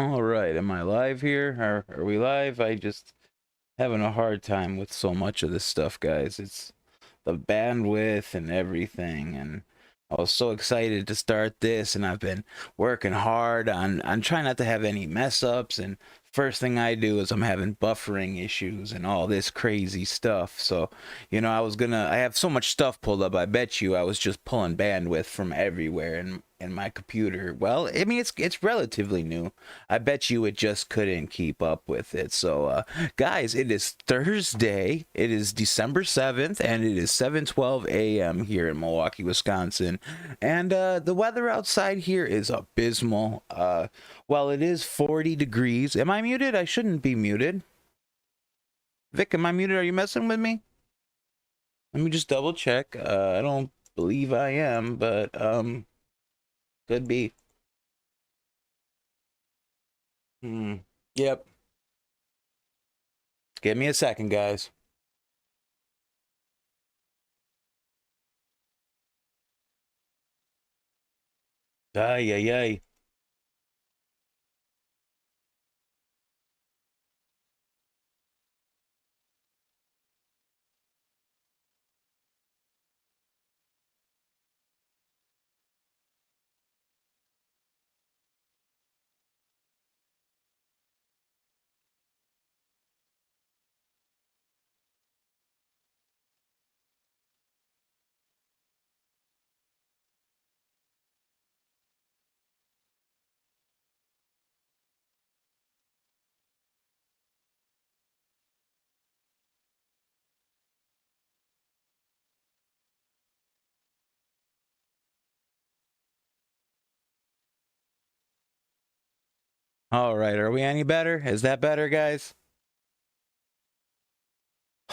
All right, am I live here? Are we live? I just having a hard time with so much of this stuff, guys. It's the bandwidth and everything, and I was so excited to start this, and I've been working hard on trying not to have any mess ups. And first thing I do is I'm having buffering issues and all this crazy stuff. So, I have so much stuff pulled up. I bet you I was just pulling bandwidth from everywhere in my computer. Well, I mean it's relatively new. I bet you it just couldn't keep up with it. So, guys, it is Thursday. It is December 7th, and it is 7:12 a.m. here in Milwaukee, Wisconsin. And the weather outside here is abysmal. Well, it is 40 degrees. Am I muted? I shouldn't be muted. Vic, am I muted? Are you messing with me? Let me just double check. I don't believe I am, but could be. Yep. Give me a second, guys. Ay, ay, ay. All right, are we any better? Is that better, guys?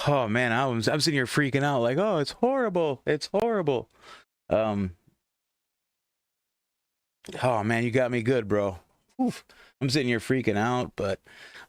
Oh man, I'm sitting here freaking out like, oh, it's horrible. It's horrible. Um, oh man, you got me good, bro. Oof. I'm sitting here freaking out, but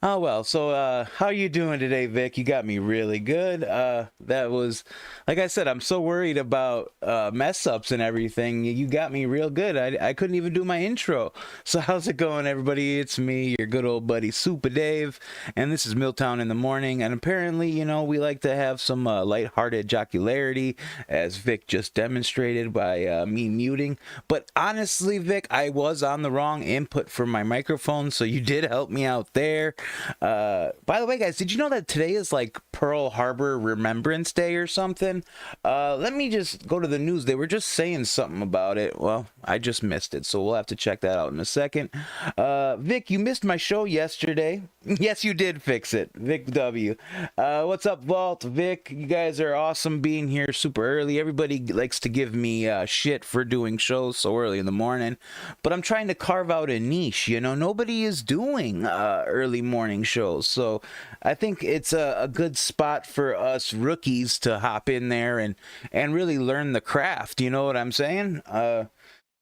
oh well. So how you doing today, Vic? You got me really good. That was, like I said, I'm so worried about mess ups and everything. You got me real good. I couldn't even do my intro. So how's it going, everybody? It's me, your good old buddy Supa Dave, and this is Milltown in the morning. And apparently, we like to have some lighthearted jocularity, as Vic just demonstrated by me muting. But honestly, Vic, I was on the wrong input for my microphone, so you did help me out there. By the way, guys, did you know that today is like Pearl Harbor Remembrance Day or something? Let me just go to the news. They were just saying something about it. Well, I just missed it, so we'll have to check that out in a second. Vic, you missed my show yesterday. Yes, you did fix it. Vic W. What's up, Vault? Vic, you guys are awesome being here super early. Everybody likes to give me shit for doing shows so early in the morning, but I'm trying to carve out a niche. Nobody is doing early morning shows, so I think it's a good spot for us rookies to hop in there and really learn the craft. You know what I'm saying?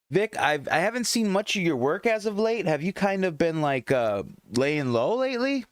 Vic, I haven't seen much of your work as of late. Have you kind of been like laying low lately?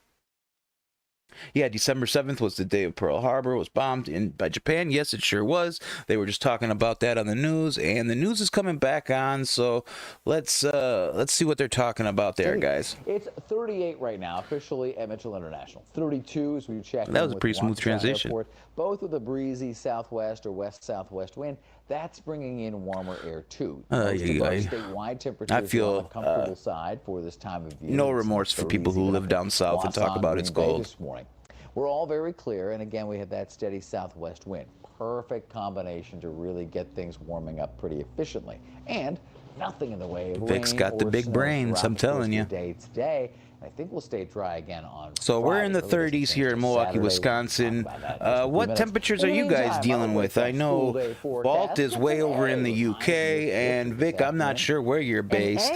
Yeah, December 7th was the day of Pearl Harbor was bombed by Japan. Yes, it sure was. They were just talking about that on the news, and the news is coming back on, so let's see what they're talking about there, guys. It's 38 right now, officially at Mitchell International. 32 as we check. That was a pretty smooth transition. Airport, both with a breezy southwest or west-southwest wind. That's bringing in warmer air too. Statewide temperatures I feel on the comfortable side for this time of year. No remorse for people who live down south and talk about it's cold. This morning. We're all very clear, and again, we had that steady southwest wind. Perfect combination to really get things warming up pretty efficiently. And nothing in the way of Vic's got the big brains, I'm telling you. Today. I think we'll stay dry again on So Friday. We're in the 30s here in Milwaukee, Wisconsin. What temperatures are you guys dealing with? I know Vault is way over in the UK, and Vic, I'm not sure where you're based.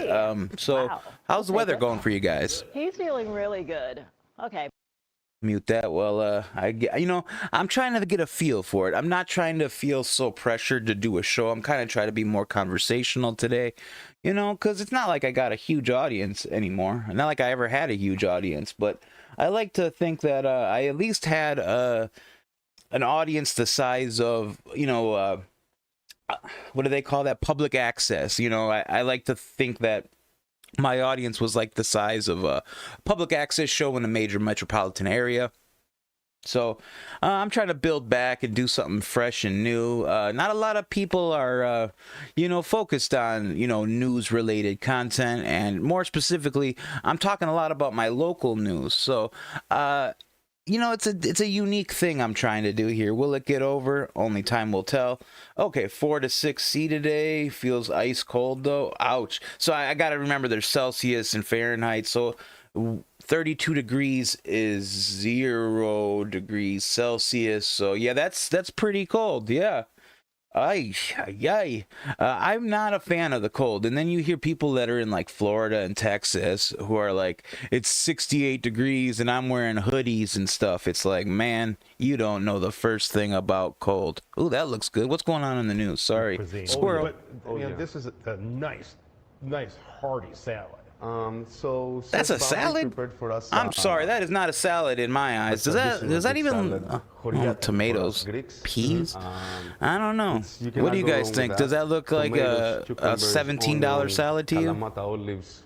So how's the weather going for you guys? He's feeling really good. Okay. Mute that. Well, I'm trying to get a feel for it. I'm not trying to feel so pressured to do a show. I'm kind of trying to be more conversational today, because it's not like I got a huge audience anymore. Not like I ever had a huge audience, but I like to think that I at least had an audience the size of, what do they call that? Public access. I like to think that my audience was like the size of a public access show in a major metropolitan area. So I'm trying to build back and do something fresh and new. Not a lot of people are, focused on, news-related content. And more specifically, I'm talking a lot about my local news. So, it's a unique thing I'm trying to do here. Will it get over? Only time will tell. Okay, 4 to 6 C today. Feels ice cold, though. Ouch. So I got to remember there's Celsius and Fahrenheit. So 32 degrees is 0 degrees Celsius. So yeah, that's pretty cold. Yeah. I'm not a fan of the cold. And then you hear people that are in like Florida and Texas who are like, it's 68 degrees and I'm wearing hoodies and stuff. It's like, man, you don't know the first thing about cold. Ooh, that looks good. What's going on in the news? Sorry. Squirrel. But this is a nice hearty salad. So that's a salad? For us, I'm sorry, that is not a salad in my eyes. Does that even tomatoes, peas? I don't know. What do you guys think? Does that look like a $17 salad to you? Olives,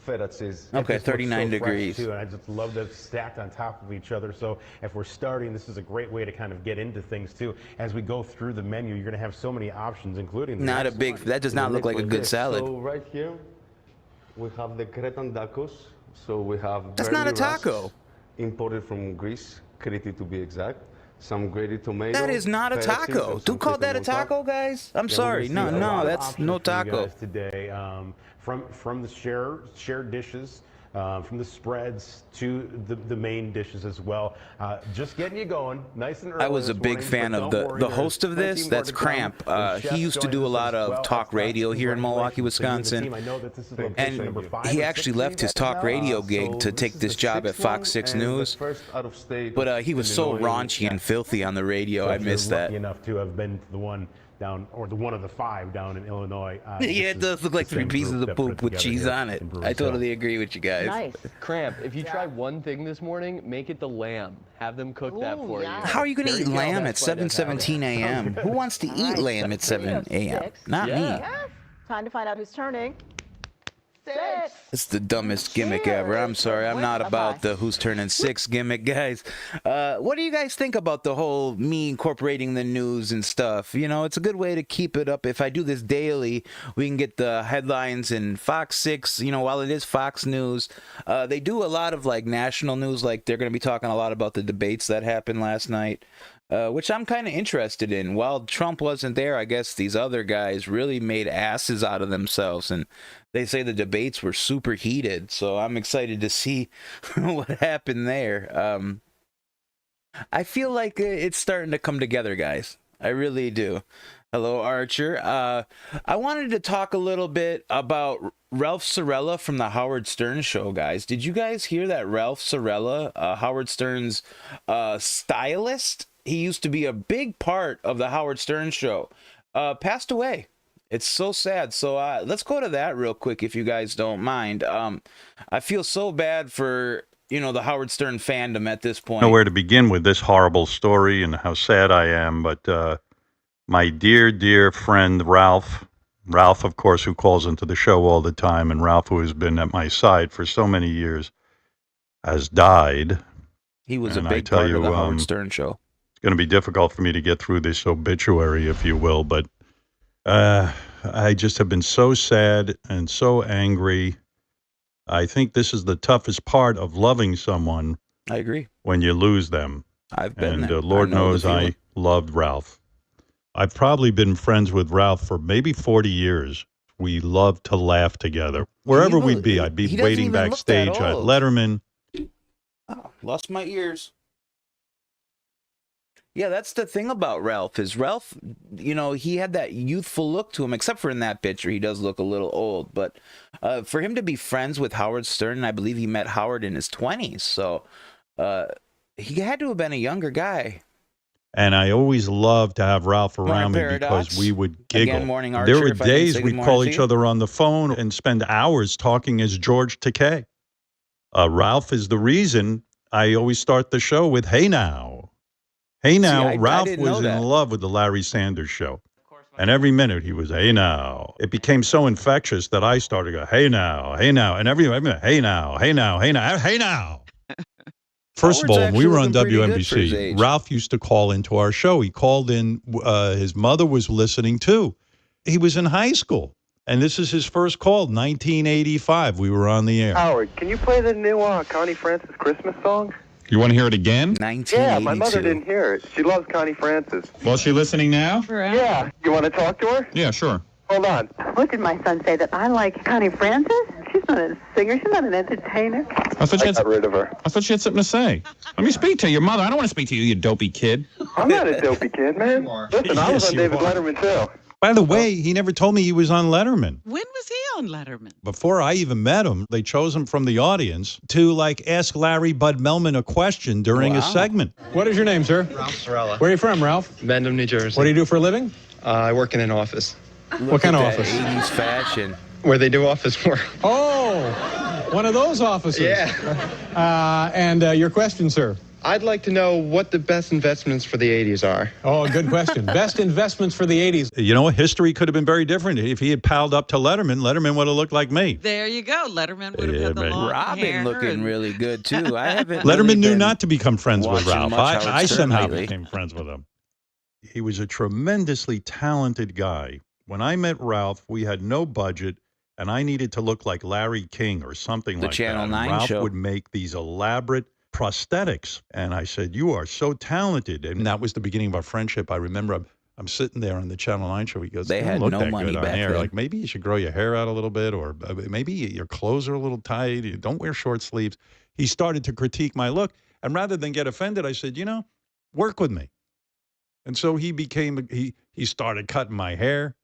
feta cheese. Okay, 39 degrees. Too, and I just love them stacked on top of each other. So if we're starting, this is a great way to kind of get into things too. As we go through the menu, you're going to have so many options, including that does not look like a good salad. So right here, we have the Cretan tacos. So we have that's not a taco. Imported from Greece, Crete to be exact. Some grated tomato. That is not a taco. Do call that a taco, guys? I'm sorry. No, that's no taco. Today, from the shared dishes, from the spreads to the main dishes as well. Just getting you going, nice and early. I was a big fan of the host of this. That's Cramp. He used to do a lot of talk radio here in Milwaukee, Wisconsin. And he actually left his talk radio gig to take this job at Fox 6 News. But he was so raunchy and filthy on the radio. I missed that. Lucky enough to have been the one down, or the one of the 5 down in Illinois. Yeah, it does look like 3 pieces of poop with cheese on it. I totally agree with you guys. Nice. Cramp, if you try one thing this morning, make it the lamb. Have them cook that for you. How are you going to eat lamb at 7:17 a.m.? Who wants to eat lamb at 7 a.m.? Not me. Yes. Time to find out who's turning. 6. It's the dumbest gimmick ever. I'm sorry. I'm not about the who's turning 6 gimmick, guys. What do you guys think about the whole me incorporating the news and stuff? It's a good way to keep it up. If I do this daily, we can get the headlines in Fox 6. While it is Fox News, they do a lot of like national news. Like they're going to be talking a lot about the debates that happened last night. Which I'm kind of interested in. While Trump wasn't there, I guess these other guys really made asses out of themselves, and they say the debates were super heated, so I'm excited to see what happened there. I feel like it's starting to come together, guys. I really do. Hello, Archer. I wanted to talk a little bit about Ralph Cirella from the Howard Stern show, guys. Did you guys hear that Ralph Cirella, Howard Stern's stylist? He used to be a big part of the Howard Stern show. Passed away. It's so sad. So let's go to that real quick, if you guys don't mind. I feel so bad for, the Howard Stern fandom at this point. I don't know where to begin with this horrible story and how sad I am, but my dear, dear friend Ralph, of course, who calls into the show all the time, and Ralph, who has been at my side for so many years, has died. He was a big part of the Howard Stern show. It's going to be difficult for me to get through this obituary, if you will, but I just have been so sad and so angry. I think this is the toughest part of loving someone. I agree. When you lose them. I've been and there. Lord knows I loved Ralph. I've probably been friends with Ralph for maybe 40 years. We loved to laugh together. Wherever we'd be, I'd be waiting backstage at Letterman. Oh, lost my ears. Yeah, that's the thing about Ralph, is Ralph, he had that youthful look to him, except for in that picture, he does look a little old. But for him to be friends with Howard Stern, I believe he met Howard in his 20s. So he had to have been a younger guy. And I always loved to have Ralph around me because we would giggle. Again, Morning Archer, there were days we'd call each other on the phone and spend hours talking as George Takei. Ralph is the reason I always start the show with, "Hey now." Hey now, Ralph was in love with the Larry Sanders Show. And every minute he was, hey now. It became so infectious that I started to go, hey now, and every minute, hey now, hey now, hey now, hey now. First of Howard's all, when we actually were on looking pretty good for his WNBC, age. Ralph used to call into our show. He called in, his mother was listening too. He was in high school. And this is his first call, 1985. We were on the air. Howard, can you play the new Connie Francis Christmas song? You want to hear it again? 1982. Yeah, my mother didn't hear it. She loves Connie Francis. Well, is she listening now? Yeah, you want to talk to her? Yeah, sure. Hold on. What did my son say, that I like Connie Francis? She's not a singer. She's not an entertainer. I thought I got rid of her. I thought she had something to say. Let me speak to your mother. I don't want to speak to you, you dopey kid. I'm not a dopey kid, man. Listen, I was Yes, on you David are. Letterman, too. By the way, he never told me he was on Letterman. When was he on Letterman? Before I even met him, they chose him from the audience to like ask Larry Bud Melman a question during a segment. What is your name, sir? Ralph Cirella. Where are you from, Ralph? Mendham, New Jersey. What do you do for a living? I work in an office. What kind of That office? 80s fashion. Where they do office work. Oh, one of those offices. Yeah. And your question, sir? I'd like to know what the best investments for the 80s are. Oh, good question. Best investments for the 80s. You know, history could have been very different. If he had palled up to Letterman, Letterman would have looked like me. There you go. Letterman would have Yeah, had the man. long Robin hair looking and- really good, too. I haven't Letterman really knew been not to become friends with watching Ralph. much Howard I Stern somehow lately. became friends with him. He was a tremendously talented guy. When I met Ralph, we had no budget, and I needed to look like Larry King or something The like Channel that. And 9 Ralph show. would make these elaborate prosthetics. And I said, you are so talented. And that was the beginning of our friendship. I remember I'm sitting there on the Channel 9 show. He goes, They "You don't had look no that money good on back air. then. Like, maybe you should grow your hair out a little bit, or maybe your clothes are a little tight. You don't wear short sleeves." He started to critique my look. And rather than get offended, I said, work with me. And so he started cutting my hair.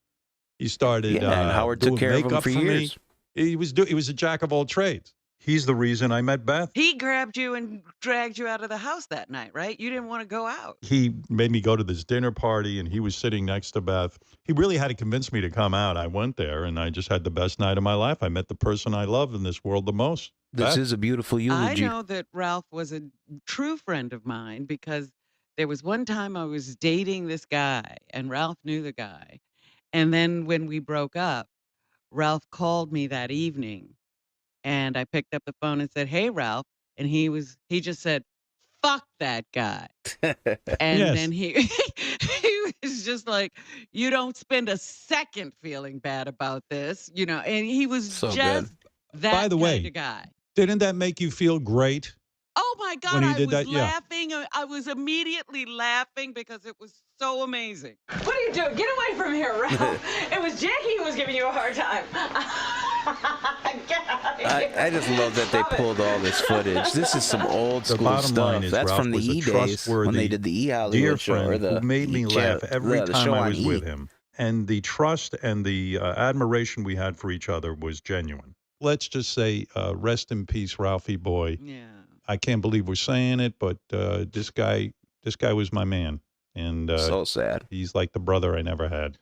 He started Yeah, and Howard took doing care of him makeup for me. years. He was a jack of all trades. He's the reason I met Beth. He grabbed you and dragged you out of the house that night, right? You didn't want to go out. He made me go to this dinner party, and he was sitting next to Beth. He really had to convince me to come out. I went there, and I just had the best night of my life. I met the person I love in this world the most. This Beth. is a beautiful I eulogy. know that Ralph was a true friend of mine because there was one time I was dating this guy, and Ralph knew the guy. And then when we broke up, Ralph called me that evening, and I picked up the phone and said, "Hey, Ralph," and he just said, "Fuck that guy." And Yes. then he was just like, "You don't spend a second feeling bad about this," and he was So just that By the way, kind of guy. Didn't that make you feel great? Oh my God, When he I did was that, yeah. laughing. I was immediately laughing because it was so amazing. What are you doing? Get away from here, Ralph. It was Jackie who was giving you a hard time. Get out of here. I just love that they Stop it. pulled all this footage. This is some old The school bottom stuff. line is That's Ralph from the was a E days when trustworthy, they did the E dear Hollywood show or friend the who made me E laugh every the time show I on was E. with him. And the trust and the admiration we had for each other was genuine. Let's just say, rest in peace, Ralphie boy. Yeah. I can't believe we're saying it, but this guy was my man. And So sad. he's like the brother I never had.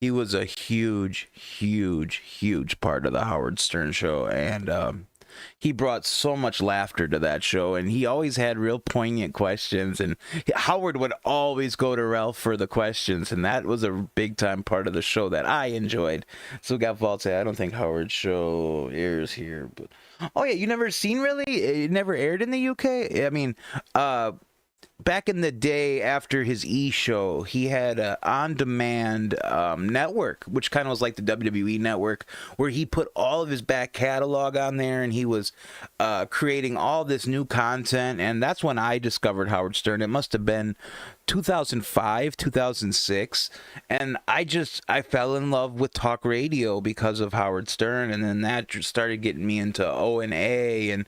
He was a huge, huge, huge part of the Howard Stern show, and he brought so much laughter to that show, and he always had real poignant questions, and Howard would always go to Ralph for the questions, and that was a big-time part of the show that I enjoyed. So got Vault say, I don't think Howard's show airs here, but... Oh, yeah, you never seen, really? It never aired in the UK? I mean, back in the day after his E show, he had an on-demand network, which kind of was like the WWE network, where he put all of his back catalog on there, and he was creating all this new content, and that's when I discovered Howard Stern. It must have been 2005, 2006, and I fell in love with talk radio because of Howard Stern, and then that started getting me into O&A and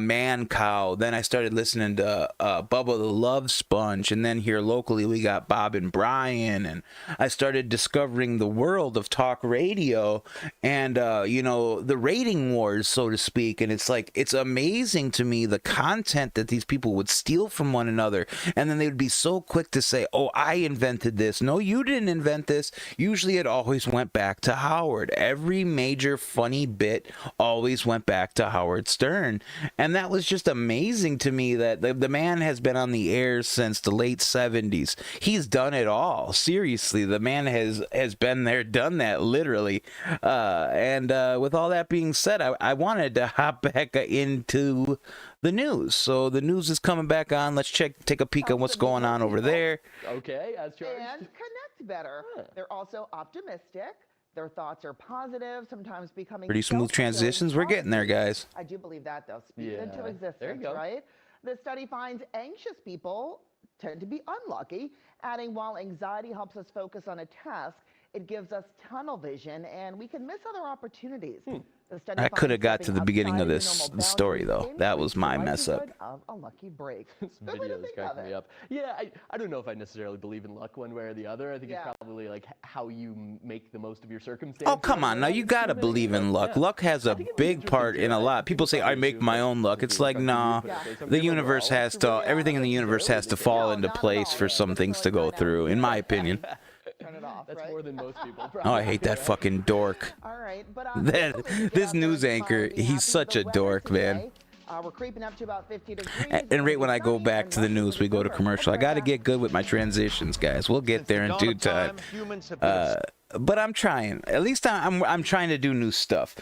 Man Cow. Then I started listening to Bubba the Love Sponge, and then here locally we got Bob and Brian, and I started discovering the world of talk radio and the rating wars, so to speak. And it's amazing to me the content that these people would steal from one another, and then they would be so quick to say, oh, I invented this. No, you didn't invent this. Usually it always went back to Howard. Every major funny bit always went back to Howard Stern. And that was just amazing to me that the man has been on the air since the late 70s. He's done it all. Seriously, the man has been there, done that, literally. And with all that being said, I wanted to hop back into the news. So the news is coming back on. Let's take a peek at what's going on over there. Okay, as charged. And connect better. They're also optimistic. Their thoughts are positive, sometimes becoming Pretty smooth transitions. We're getting there, guys. I do believe that, though. Speak it into There you existence, go. right? The study finds anxious people tend to be unlucky, adding while anxiety helps us focus on a task, it gives us tunnel vision, and we can miss other opportunities. The study I could have finds got to the stepping beginning of outside this the normal story, though. boundaries That was my increases mess up. likelihood of a lucky break. This Good way to video is think of cracking me it. up. Yeah, I don't know if I necessarily believe in luck one way or the other. I think it's probably like how you make the most of your circumstances. Oh, come on. Now, you got to believe in luck. Luck has a big part in a lot. People say, I make my own luck. It's like, nah, the universe has to, everything in the universe has to fall into place for some things to go through, in my opinion. Turn it off, That's right? more than most people. Oh, I hate that fucking dork. All right, but This news anchor, he's such a dork, man. We're creeping up to about 50 degrees. And right when I go back to the news, we go to commercial. I got to get good with my transitions, guys. We'll get there in due time. But I'm trying. At least I'm trying to do new stuff.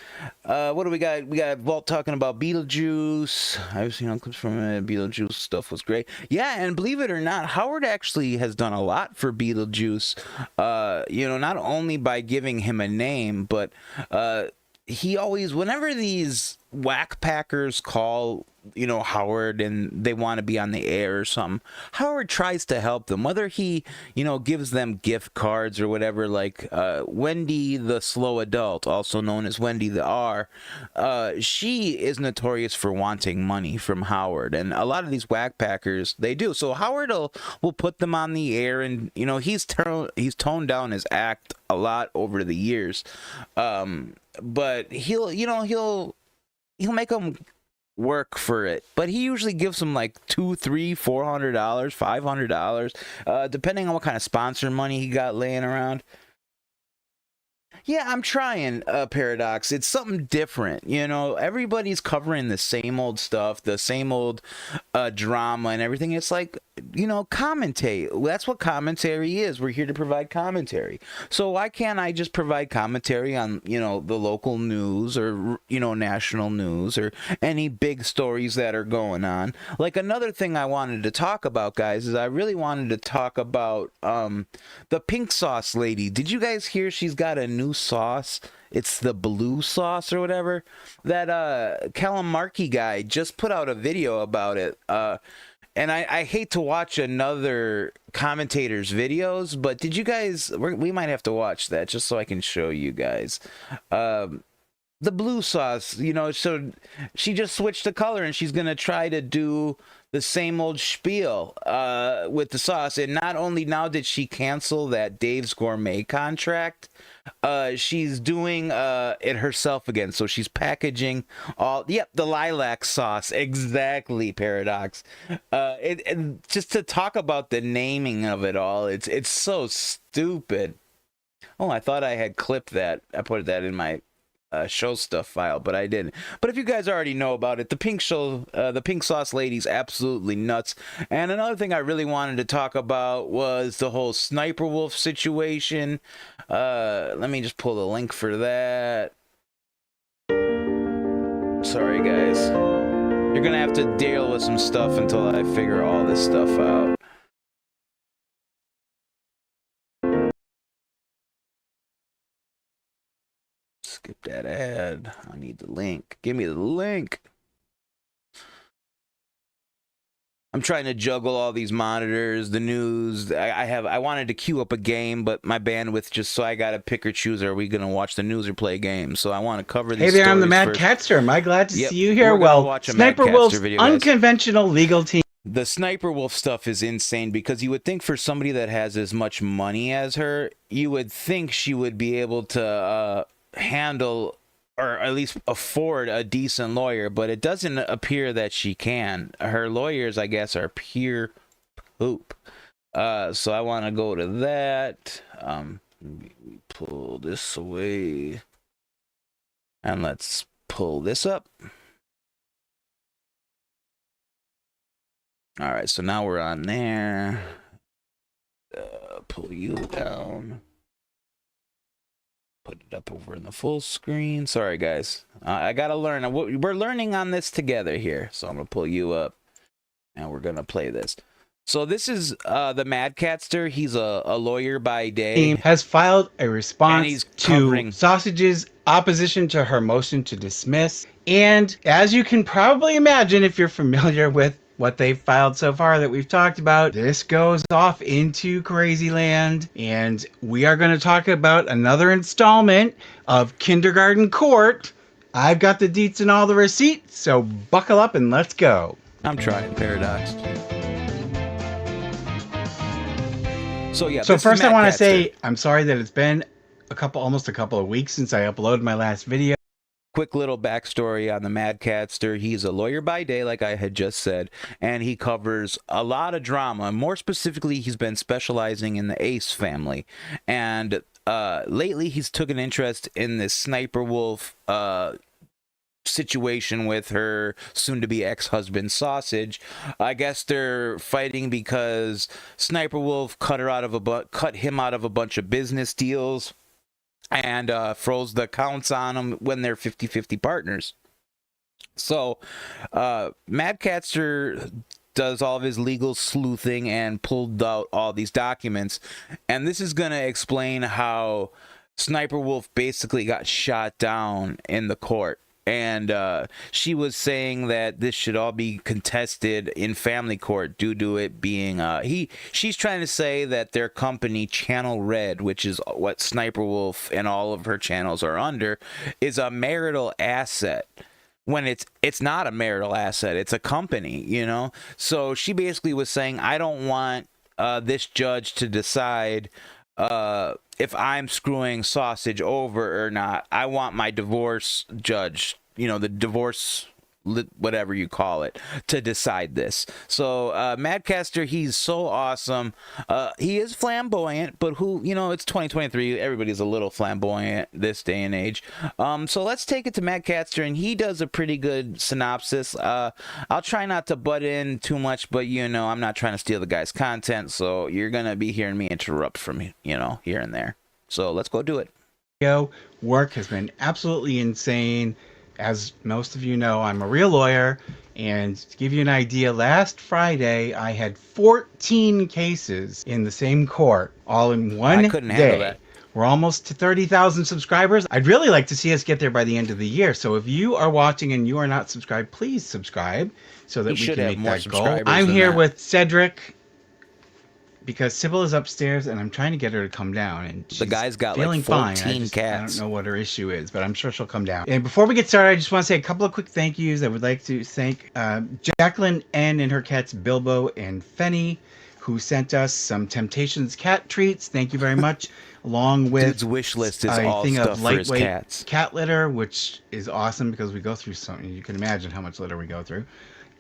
What do we got? We got Walt talking about Beetlejuice. I've seen clips from Beetlejuice. Stuff was great. Yeah, and believe it or not, Howard actually has done a lot for Beetlejuice. Not only by giving him a name, but he always, whenever these whack packers call, Howard and they want to be on the air or something, Howard tries to help them, whether he, gives them gift cards or whatever, like Wendy the Slow Adult, also known as Wendy the R. She is notorious for wanting money from Howard, and a lot of these whack packers, they do. So Howard will put them on the air, and he's toned down his act a lot over the years, but he'll make them work for it, but he usually gives them like $200, $300, $400, $500, depending on what kind of sponsor money he got laying around. Yeah, I'm trying, Paradox. It's something different, everybody's covering the same old stuff, the same old drama and everything. It's like, commentate. That's what commentary is. We're here to provide commentary. So why can't I just provide commentary on, the local news or, national news or any big stories that are going on? Like, another thing I wanted to talk about, guys, is I really wanted to talk about the pink sauce lady. Did you guys hear she's got a new sauce? It's the blue sauce or whatever. That Callum Markey guy just put out a video about it. And I hate to watch another commentator's videos, but did you guys, we might have to watch that just so I can show you guys. The blue sauce, so she just switched the color and she's going to try to do the same old spiel with the sauce. And not only now did she cancel that Dave's Gourmet contract, she's doing it herself again. So she's packaging the lilac sauce. Exactly, Paradox. And just to talk about the naming of it all, it's so stupid. Oh, I thought I had clipped that. I put that in my show stuff file, but I didn't. But if you guys already know about it, the pink sauce lady's absolutely nuts. And another thing I really wanted to talk about was the whole Sniper Wolf situation. Let me just pull the link for that. Sorry, guys. You're gonna have to deal with some stuff until I figure all this stuff out. Skip that ad. I need the link. Give me the link. I'm trying to juggle all these monitors, the news. I wanted to queue up a game, but my bandwidth just, so I gotta pick or choose. Are we gonna watch the news or play games? So I want to cover these. Hey there, I'm the stories Mad first. Catster. Am I glad to see you here? We're gonna Well, watch a Sniper Mad Wolf's Catster video, guys. unconventional legal team. The Sniper Wolf stuff is insane because you would think for somebody that has as much money as her, you would think she would be able to handle or at least afford a decent lawyer, but it doesn't appear that she can. Her lawyers, I guess, are pure poop. So I want to go to that. Pull this away. And let's pull this up. All right, so now we're on there. Pull you down. Put it up over in the full screen. Sorry, guys. I got to learn. We're learning on this together here. So I'm going to pull you up. And we're going to play this. So this is the Mad Catster. He's a lawyer by day. Has filed a response he's to Sausage's opposition to her motion to dismiss. And as you can probably imagine, if you're familiar with what they've filed so far that we've talked about, this goes off into crazy land. And we are going to talk about another installment of Kindergarten Court. I've got the deets and all the receipts, so buckle up and let's go. I'm trying Paradox. So yeah. So first I want to say I'm sorry that it's been almost a couple of weeks since I uploaded my last video. Quick little backstory on the Mad Catster. He's a lawyer by day, like I had just said, and he covers a lot of drama. More specifically, he's been specializing in the Ace family, and lately he's took an interest in this Sniper Wolf situation with her soon-to-be ex-husband Sausage. I guess they're fighting because Sniper Wolf cut him out of a bunch of business deals and froze the accounts on them when they're 50-50 partners. So Mad Catster does all of his legal sleuthing and pulled out all these documents, and this is going to explain how Sniper Wolf basically got shot down in the court. And she was saying that this should all be contested in family court due to it being she's trying to say that their company Channel Red, which is what Sniper Wolf and all of her channels are under, is a marital asset when it's not a marital asset. It's a company, you know. So she basically was saying, I don't want this judge to decide if I'm screwing Sausage over or not. I want my divorce judge, you know, the divorce, whatever you call it, to decide this. So Mad Catster, he's so awesome. He is flamboyant, but who, you know, it's 2023. Everybody's a little flamboyant this day and age. So let's take it to Mad Catster, and he does a pretty good synopsis. I'll try not to butt in too much, but you know, I'm not trying to steal the guy's content, so you're gonna be hearing me interrupt from, you know, here and there. So let's go do it. Work has been absolutely insane. As most of you know, I'm a real lawyer, and to give you an idea, last Friday I had 14 cases in the same court, all in one day. I couldn't handle that. We're almost to 30,000 subscribers. I'd really like to see us get there by the end of the year. So if you are watching and you are not subscribed, please subscribe so that we can make that goal. I'm here with Cedric, because Sybil is upstairs and I'm trying to get her to come down, and she's the guy's got feeling like 14 fine. cats. I don't know what her issue is, but I'm sure she'll come down. And before we get started, I just want to say a couple of quick thank yous. I would like to thank Jacqueline N and her cats Bilbo and Fenny, who sent us some Temptations cat treats. Thank you very much. Along with Dude's wish list is all thing stuff of for his lightweight cats. cat litter, which is awesome because we go through something. You can imagine how much litter we go through.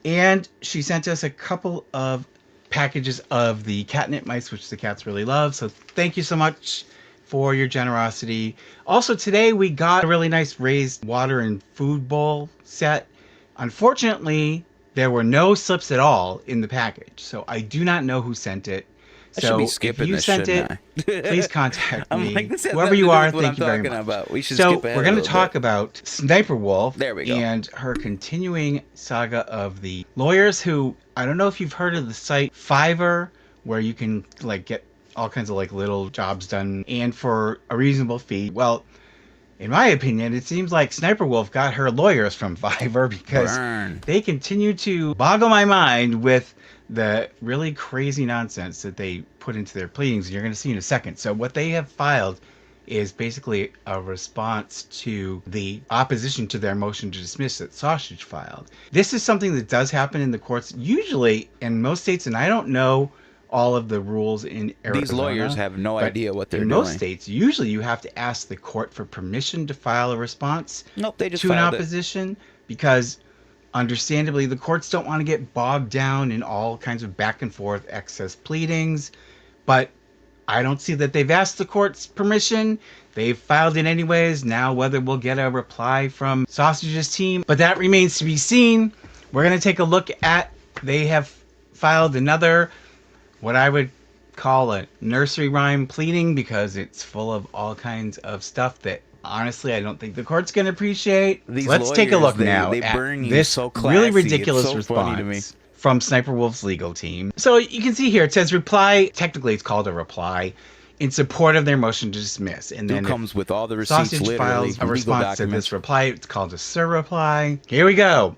And she sent us a couple of packages of the catnip mice, which the cats really love. So thank you so much for your generosity. Also today we got a really nice raised water and food bowl set. Unfortunately, there were no slips at all in the package, so I do not know who sent it. I should be skipping if you this, sent shouldn't it, please contact me. Like, this has Whoever nothing you to do are, with what thank you very talking much. about. We should so skip ahead we're going a to little talk about Sniper Wolf. There we go. And her continuing saga of the lawyers who, I don't know if you've heard of the site Fiverr, where you can like get all kinds of like little jobs done and for a reasonable fee. Well, in my opinion, it seems like Sniper Wolf got her lawyers from Fiverr, because they continue to boggle my mind with the really crazy nonsense that they put into their pleadings. And you're going to see in a second. So what they have filed is basically a response to the opposition to their motion to dismiss that Sausage filed. This is something that does happen in the courts, usually in most states, and I don't know all of the rules in Arizona. These lawyers have no idea what they're doing. doing. In most states, usually you have to ask the court for permission to file a response to an opposition, because understandably, the courts don't want to get bogged down in all kinds of back and forth excess pleadings, but I don't see that they've asked the court's permission. They've filed it anyways. Now, whether we'll get a reply from Sausage's team, but that remains to be seen. We're going to take a look at, they have filed another, what I would call a nursery rhyme pleading, because it's full of all kinds of stuff that honestly I don't think the court's going to appreciate. These Let's take a look now they at burn you this so classy. really ridiculous It's so funny to me. response from Sniper Wolf's legal team. So you can see here, it says reply, technically it's called a reply, in support of their motion to dismiss. And then It comes with all the receipts, Sausage literally, files a legal response to documents. this reply. It's called a surreply. Here we go.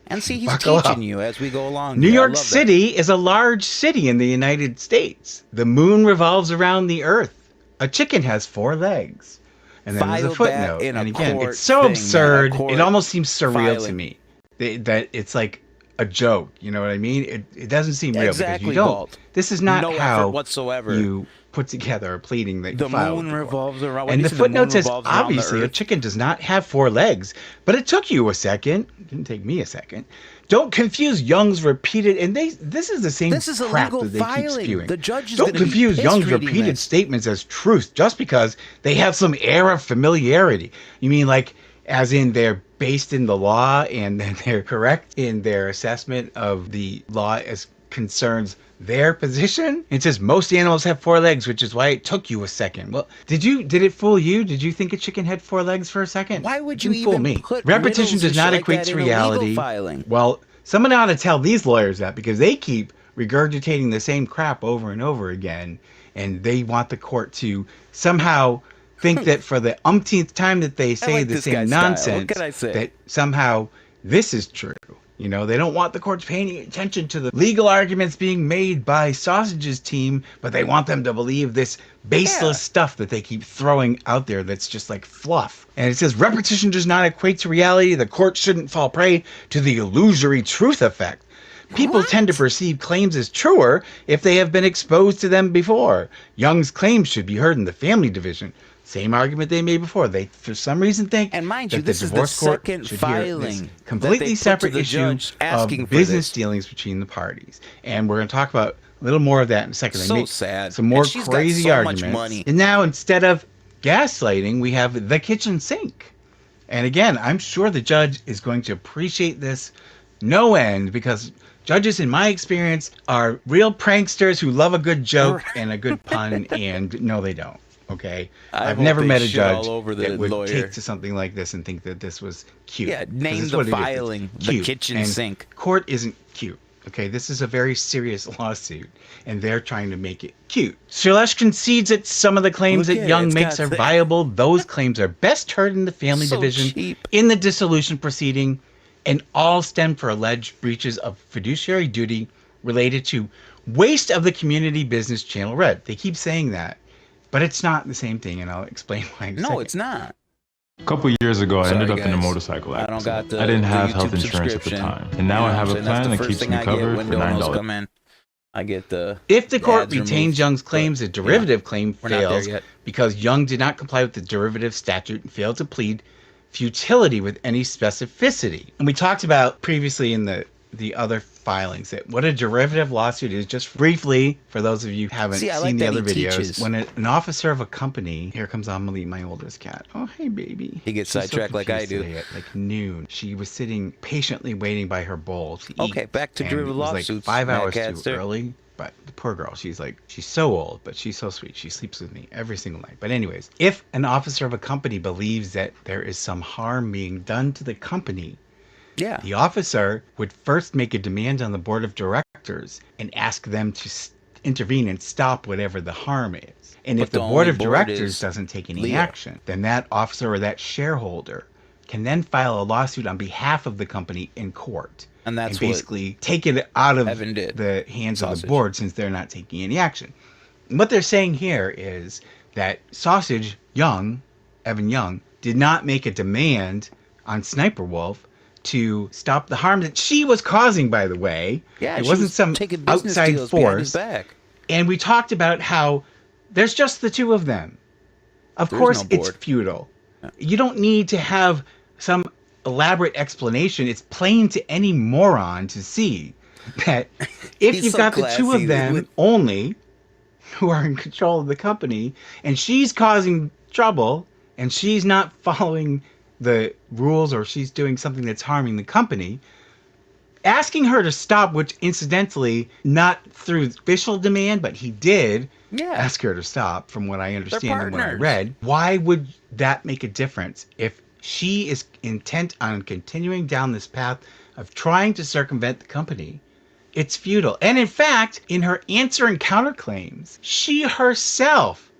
And see, he's Buckle teaching up. you as we go along. New here. I York love that. City is a large city in the United States. The moon revolves around the earth. A chicken has 4 legs. And then there's a Filed that footnote. in a And again, court it's so thing, absurd. a court It almost seems surreal to filing. me. That it's like a joke. You know what I mean? It doesn't seem real Exactly, because you don't. Walt. This is not No how effort whatsoever. you put together a pleading that The you filed. moon revolves around. what And do the you say, moon footnote says, revolves around the obviously, a earth? chicken does not have 4 legs, but it took you a second. It didn't take me a second. Don't confuse Young's repeated, and this is the same This is crap illegal that they keep filing. spewing. The judge is Don't gonna be confuse pissed Young's reading repeated this. statements as truth just because they have some air of familiarity. You mean like, as in they're based in the law and then they're correct in their assessment of the law as concerns their position? It says most animals have 4 legs, which is why it took you a second. Well, did it fool you? Did you think a chicken had 4 legs for a second? Why would you Didn't fool even me. put Repetition riddles does and not shit like equate that to in a legal reality. filing? Well, someone ought to tell these lawyers that, because they keep regurgitating the same crap over and over again, and they want the court to somehow think that for the umpteenth time that they say like the this same guy's style. nonsense, What can I say? that somehow this is true. You know, they don't want the courts paying attention to the legal arguments being made by Sausage's team, but they want them to believe this baseless stuff that they keep throwing out there that's just like fluff. And it says, repetition does not equate to reality. The court shouldn't fall prey to the illusory truth effect. People tend to perceive claims as truer if they have been exposed to them before. Young's claims should be heard in the family division. Same argument they made before. They, for some reason, think And mind that you, the this is the divorce court second should hear this filing that completely they put to separate the issue judge asking of for business this. dealings between the parties. And we're going to talk about a little more of that in a second. They So make sad. some more And she's got crazy so much arguments. money. And now, instead of gaslighting, we have the kitchen sink. And again, I'm sure the judge is going to appreciate this no end, because judges, in my experience, are real pranksters who love a good joke and a good pun, and no, they don't. Okay? I I've hope never they met a shit judge all over the that would lawyer. take to something like this and think that this was cute. Yeah, 'Cause name it's the what it is. It's filing, the cute. kitchen And sink. Court isn't cute. Okay, this is a very serious lawsuit, and they're trying to make it cute. Shailesh concedes that some of the claims Look that at it, Young it's makes got are the- viable. Those claims are best heard in the family So division cheap. in the dissolution proceeding, and all stem for alleged breaches of fiduciary duty related to waste of the community business channel Red. They keep saying that, but it's not the same thing, and I'll explain why in a No, second. it's not. A couple years ago, I Sorry, ended up in a guys. motorcycle I accident. don't got the I didn't the have YouTube health insurance at the subscription. time, and now I have a That's plan the that first keeps thing me I get covered when for donuts $9. come in. I get the If the court ads retains removed, Young's claims, the derivative claim we're not there fails yet. because Young did not comply with the derivative statute and failed to plead futility with any specificity. And we talked about previously in the other filings that what a derivative lawsuit is. Just briefly, for those of you who haven't See, I seen like the that other he videos, teaches. when an officer of a company, here comes Amelie, my oldest cat. Oh, hey, baby. He gets She's so sidetracked like I confused do. today at like noon. She was sitting patiently waiting by her bowl to eat. Okay, back to and derivative it was lawsuits, like 5 Mad hours Cats too there. early. But the poor girl, she's so old, but she's so sweet. She sleeps with me every single night. But anyways, if an officer of a company believes that there is some harm being done to the company, yeah, the officer would first make a demand on the board of directors and ask them to intervene and stop whatever the harm is. And But if the the board only of board directors is doesn't take any Leo. action, then that officer or that shareholder can then file a lawsuit on behalf of the company in court. And that's basically take it out of Evan did. the hands of Sausage. the board since they're not taking any action. And what they're saying here is that Evan Young, did not make a demand on Sniper Wolf to stop the harm that she was causing, by the way. Yeah, it she wasn't was some taking business outside deals behind his force. back. And we talked about how there's just the two of them. Of There's course, no it's board. futile. You don't need to have some elaborate explanation. It's plain to any moron to see that if He's you've so got the two classy of them with- only who are in control of the company, and she's causing trouble, and she's not following the rules, or she's doing something that's harming the company, asking her to stop, which incidentally, not through official demand, but he did ask her to stop, from what I understand and what I partners. read. Why would that make a difference if she is intent on continuing down this path of trying to circumvent the company? It's futile. And in fact, in her answer and counterclaims, she herself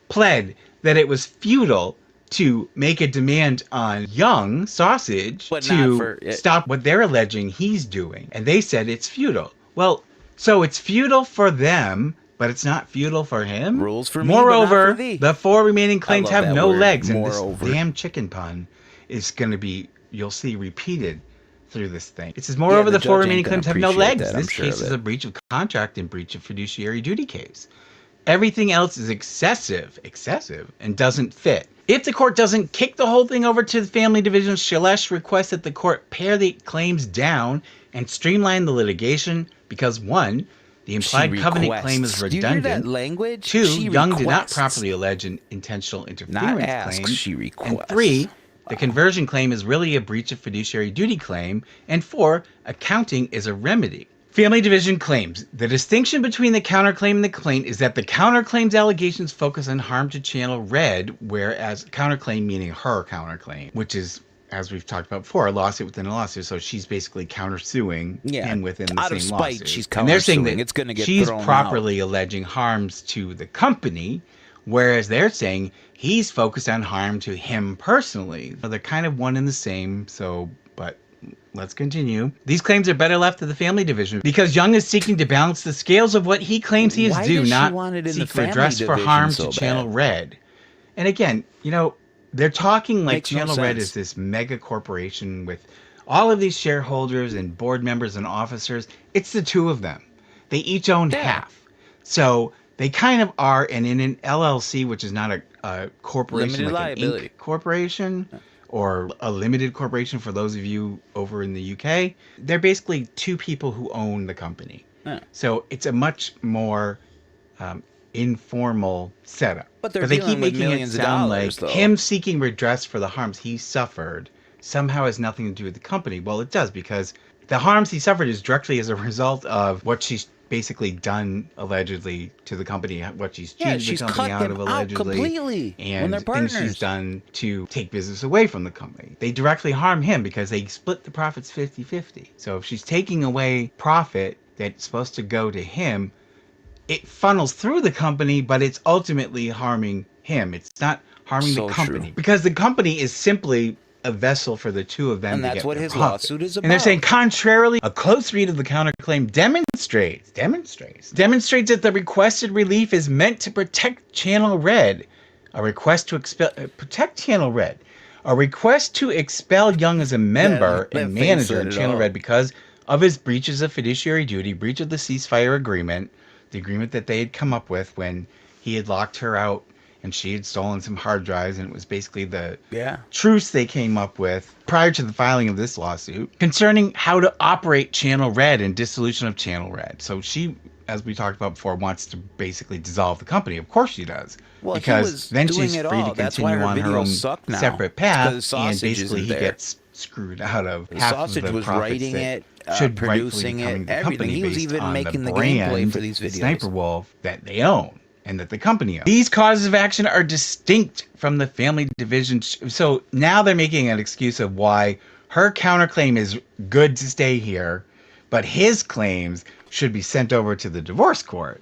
pled that it was futile to make a demand on Young Sausage But not to for it. stop what they're alleging he's doing. And they said it's futile. Well, so it's futile for them, but it's not futile for him? Rules for me, but not Moreover, for thee. the 4 remaining claims love have that no word, legs. And moreover. this damn chicken pun is going to be, you'll see, repeated through this thing. It says, moreover, the the 4 judge remaining ain't gonna claims have no appreciate legs. that, I'm This sure case of is it. a breach of contract and breach of fiduciary duty case. Everything else is excessive, and doesn't fit. If the court doesn't kick the whole thing over to the family division, Shailesh requests that the court pare the claims down and streamline the litigation because 1, the implied covenant claim is requests. Do you hear redundant. that language? 2, She Young did not requests. properly allege an intentional interference Not ask, claim. she And requests. 3, the conversion claim is really a breach of fiduciary duty claim. And 4, accounting is a remedy. Family division claims. The distinction between the counterclaim and the complaint is that the counterclaim's allegations focus on harm to Channel Red, whereas counterclaim, meaning her counterclaim, which is, as we've talked about before, a lawsuit within a lawsuit. So she's basically countersuing him within the out same of spite, lawsuit. she's And they're saying countersuing. that It's gonna get she's thrown properly alleging harms to the company, whereas they're saying he's focused on harm to him personally. So they're kind of one and the same. So, but let's continue. These claims are better left to the family division because Young is seeking to balance the scales of what he claims he is Why due, does she not want it in the seek family redress for division harm so to Channel bad? Red. And again, you know, they're talking like Makes no Channel Red sense. is this mega corporation with all of these shareholders and board members and officers. It's the two of them. They each own half. So they kind of are, and in an LLC, which is not a corporation, Limited like liability. an Inc. corporation, or a limited corporation for those of you over in the UK, they're basically two people who own the company. Yeah. So it's a much more informal setup. But they're they dealing keep with making it millions of sound dollars, like though. him seeking redress for the harms he suffered somehow has nothing to do with the company. Well, it does, because the harms he suffered is directly as a result of what she's basically done allegedly to the company, what she's cheated she's the company cut out him of out allegedly, completely when and they're things she's partners. done to take business away from the company. They directly harm him because they split the profits 50-50. So if she's taking away profit that's supposed to go to him, it funnels through the company, but it's ultimately harming him. It's not harming So the company, true. because the company is simply a vessel for the two of them And to that's get what their his profit. lawsuit is And they're about. saying, contrarily, a close read of the counterclaim demonstrates that the requested relief is meant to protect Channel Red. A request to protect Channel Red. A request to expel Young as a member that and face manager said in it Channel all. Red because of his breaches of fiduciary duty, breach of the ceasefire agreement, the agreement that they had come up with when he had locked her out and she had stolen some hard drives, and it was basically the truce they came up with prior to the filing of this lawsuit concerning how to operate Channel Red and dissolution of Channel Red. So she, as we talked about before, wants to basically dissolve the company. Of course she does. Well, he because was then doing she's it free all. to That's why continue her on her videos own suck now. separate It's 'cause path, and Sausage basically isn't he there. gets screwed out of The half Sausage of the was profits writing that it, should producing rightfully be coming it, to the everything. company He was based even on making the brand, gameplay for these videos. Sniper Wolf, that they own and that the company owns. These causes of action are distinct from the family division. So now they're making an excuse of why her counterclaim is good to stay here, but his claims should be sent over to the divorce court,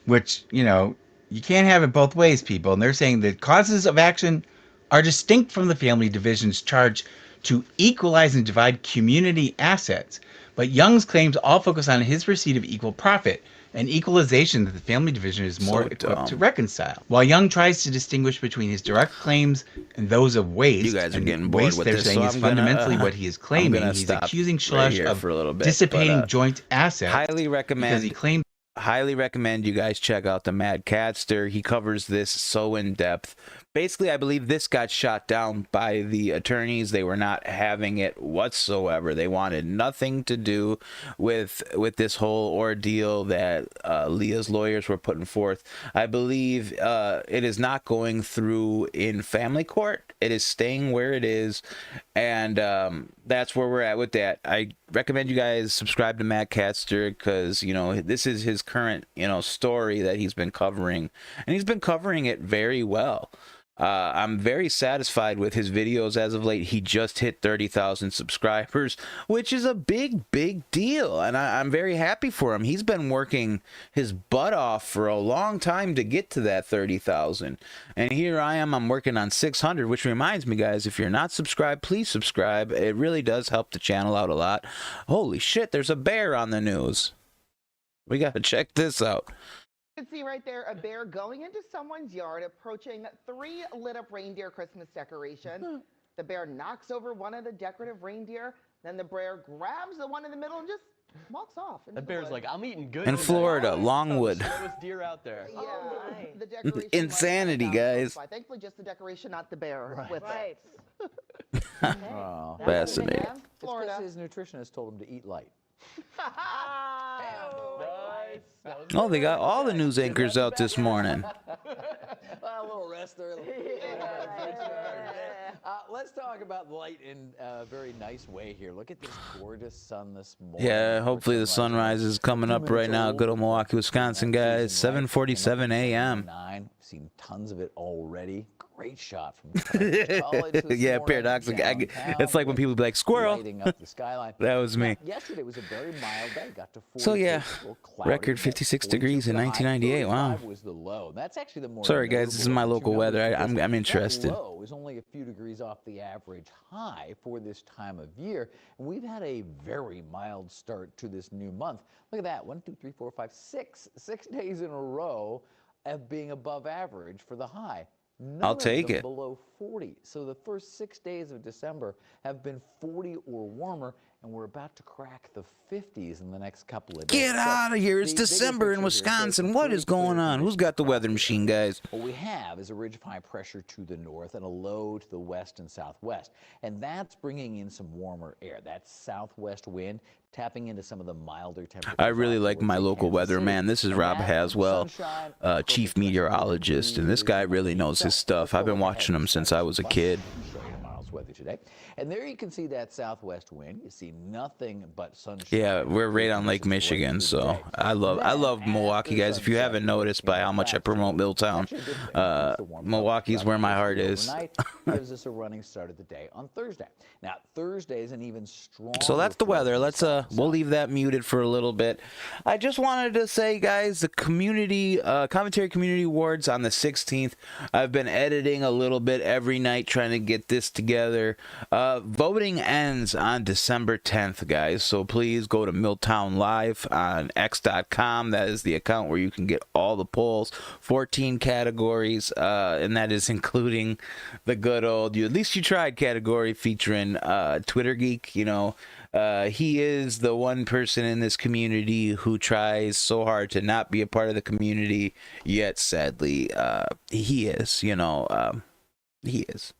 which, you know, you can't have it both ways, people. And they're saying that causes of action are distinct from the family division's charge to equalize and divide community assets. But Young's claims all focus on his receipt of equal profit, an equalization that the family division is more equipped to reconcile. While Young tries to distinguish between his direct claims and those of waste, You guys are and getting bored waste with they're this, saying so is I'm gonna, fundamentally what he is claiming. I'm gonna He's stop accusing right Shailesh here of for a little bit, dissipating but, joint assets. highly recommend because he claimed highly recommend you guys check out the Mad Catster. He covers this so in depth. basically, I believe this got shot down by the attorneys. They were not having it whatsoever. They wanted nothing to do with this whole ordeal that Leah's lawyers were putting forth. I believe it is not going through in family court. It is staying where it is, and that's where we're at with that. I recommend you guys subscribe to Matt Catster, because this is his current story that he's been covering, and he's been covering it very well. I'm very satisfied with his videos as of late. He just hit 30,000 subscribers, which is a big deal, and I'm very happy for him. He's been working his butt off for a long time to get to that 30,000, and here I am. I'm working on 600, which reminds me, guys, if you're not subscribed, please subscribe. It really does help the channel out a lot. Holy shit, there's a bear on the news. We gotta check this out. You can see right there a bear going into someone's yard, approaching 3 lit-up reindeer Christmas decorations. The bear knocks over one of the decorative reindeer. Then the bear grabs the one in the middle and just walks off. That bear's like, I'm eating good. In Florida, Longwood. Slowest dear out there. Yeah, the decoration. Insanity, guys. Thankfully, just the decoration, not the bear with Right. it. Oh. Fascinating. Florida. It's 'cause his nutritionist told him to eat light. Oh, they got all the news anchors out this morning. A little rest there. Let's talk about light in a very nice way here. Look at this gorgeous sun this morning. Yeah, hopefully the sunrise is coming up right now. Good old Milwaukee, Wisconsin, guys. 7:47 a.m. Seen tons of it already. Great shot from college this Yeah, morning, paradoxical. downtown. It's like when people be like, squirrel. Lighting up the skyline. That was me. Yesterday was a very mild day. Got to 46, So yeah, a little cloudy. record 56 degrees in 1998. Wow. Was the low. That's actually the more Sorry, guys, this is my local weather. I'm interested. That low is only a few degrees off the average high for this time of year, and we've had a very mild start to this new month. Look at that, 1, 2, 3, 4, 5, 6 days in a row of being above average for the high. I'll take it. Below 40. So the first 6 days of December have been 40 or warmer, and we're about to crack the 50s in the next couple of days. Get out of here. It's December in Wisconsin. What is going on? Who's got the weather machine, guys? What we have is a ridge of high pressure to the north and a low to the west and southwest. And that's bringing in some warmer air. That southwest wind tapping into some of the milder temperatures. I really like my local weather, man. This is Rob Haswell, chief meteorologist, and this guy really knows his stuff. I've been watching him since I was a kid. Weather today, and there you can see that southwest wind. You see nothing but sunshine. Yeah, we're right on Lake Michigan, so I love Milwaukee, guys. If you haven't noticed by how much I promote Milltown, Milwaukee's where my heart is. Gives us a running start of the day on Thursday. Now Thursday is an even stronger. So that's the weather. Let's we'll leave that muted for a little bit. I just wanted to say, guys, the community commentary community awards on the 16th. I've been editing a little bit every night trying to get this together. Voting ends on December 10th, guys, so please go to MILTOWN Live on x.com. That is the account where you can get all the polls, 14 categories, and that is including the good old at least you tried category featuring Twitter Geek. He is the one person in this community who tries so hard to not be a part of the community, yet sadly he is. He is.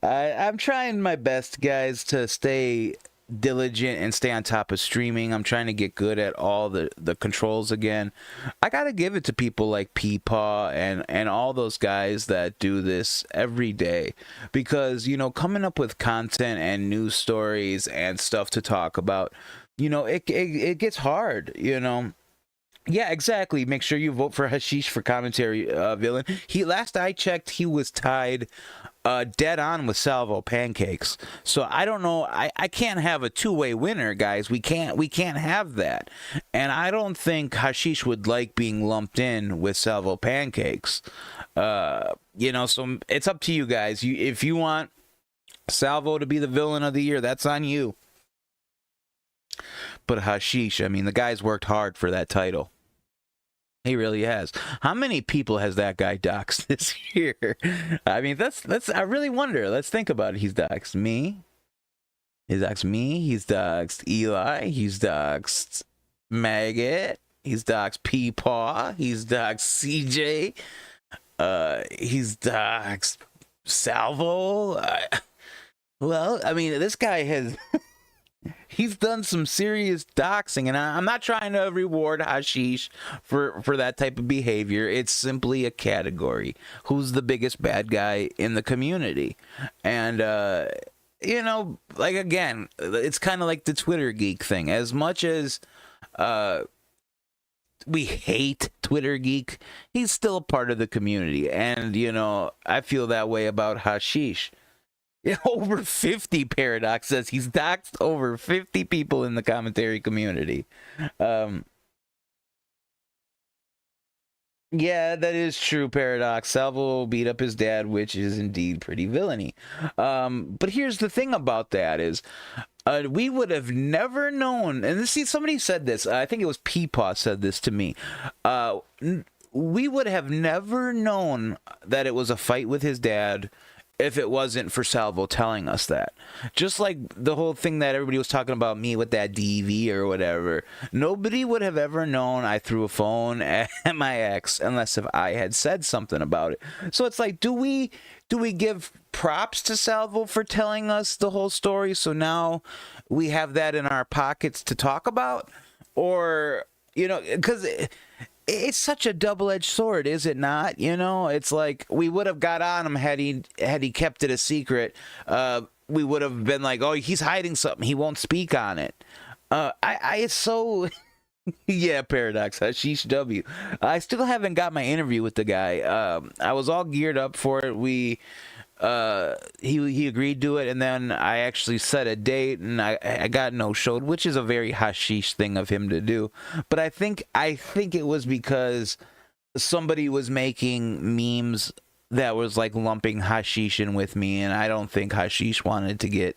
I'm trying my best, guys, to stay diligent and stay on top of streaming. I'm trying to get good at all the controls again. I gotta give it to people like Peepaw and all those guys that do this every day, because coming up with content and news stories and stuff to talk about, it gets hard. Yeah, exactly. Make sure you vote for Hashish for commentary villain. Last I checked, he was tied dead on with Salvo Pancakes. So I don't know. I can't have a two-way winner, guys. We can't have that. And I don't think Hashish would like being lumped in with Salvo Pancakes. So it's up to you guys. If you want Salvo to be the villain of the year, that's on you. But Hashish, the guy's worked hard for that title. He really has. How many people has that guy doxed this year? That's I really wonder. Let's think about it. He's doxed me. He's doxed me. He's doxed Eli. He's doxed Maggot. He's doxed Peepaw. He's doxed CJ. He's doxed Salvo. Well, I mean, this guy has he's done some serious doxing, and I'm not trying to reward hashish for that type of behavior. It's simply a category. Who's the biggest bad guy in the community? And you know, like, again, it's kind of like the Twitter geek thing. As much as we hate Twitter geek, he's still a part of the community. And, you know, I feel that way about hashish. Over 50, Paradox says he's doxed over 50 people in the commentary community. Yeah, that is true, Paradox. Salvo beat up his dad, which is indeed pretty villainy. But here's the thing about that is, we would have never known, and see, somebody said this, I think it was Peepaw said this to me, we would have never known that it was a fight with his dad if it wasn't for Salvo telling us that. Just like the whole thing that everybody was talking about me with that DV or whatever. Nobody would have ever known I threw a phone at my ex unless if I had said something about it. So it's like, do we give props to Salvo for telling us the whole story so now we have that in our pockets to talk about? Or, you know, because it's such a double-edged sword, is it not? You know, it's like we would have got on him had he kept it a secret. We would have been like, oh, he's hiding something. He won't speak on it. It's so... Yeah, Paradox. Hashish W. I still haven't got my interview with the guy. I was all geared up for it. He agreed to it, and then I actually set a date, and I got no-showed, which is a very hashish thing of him to do. But I think it was because somebody was making memes that was like lumping hashish in with me, and I don't think hashish wanted to get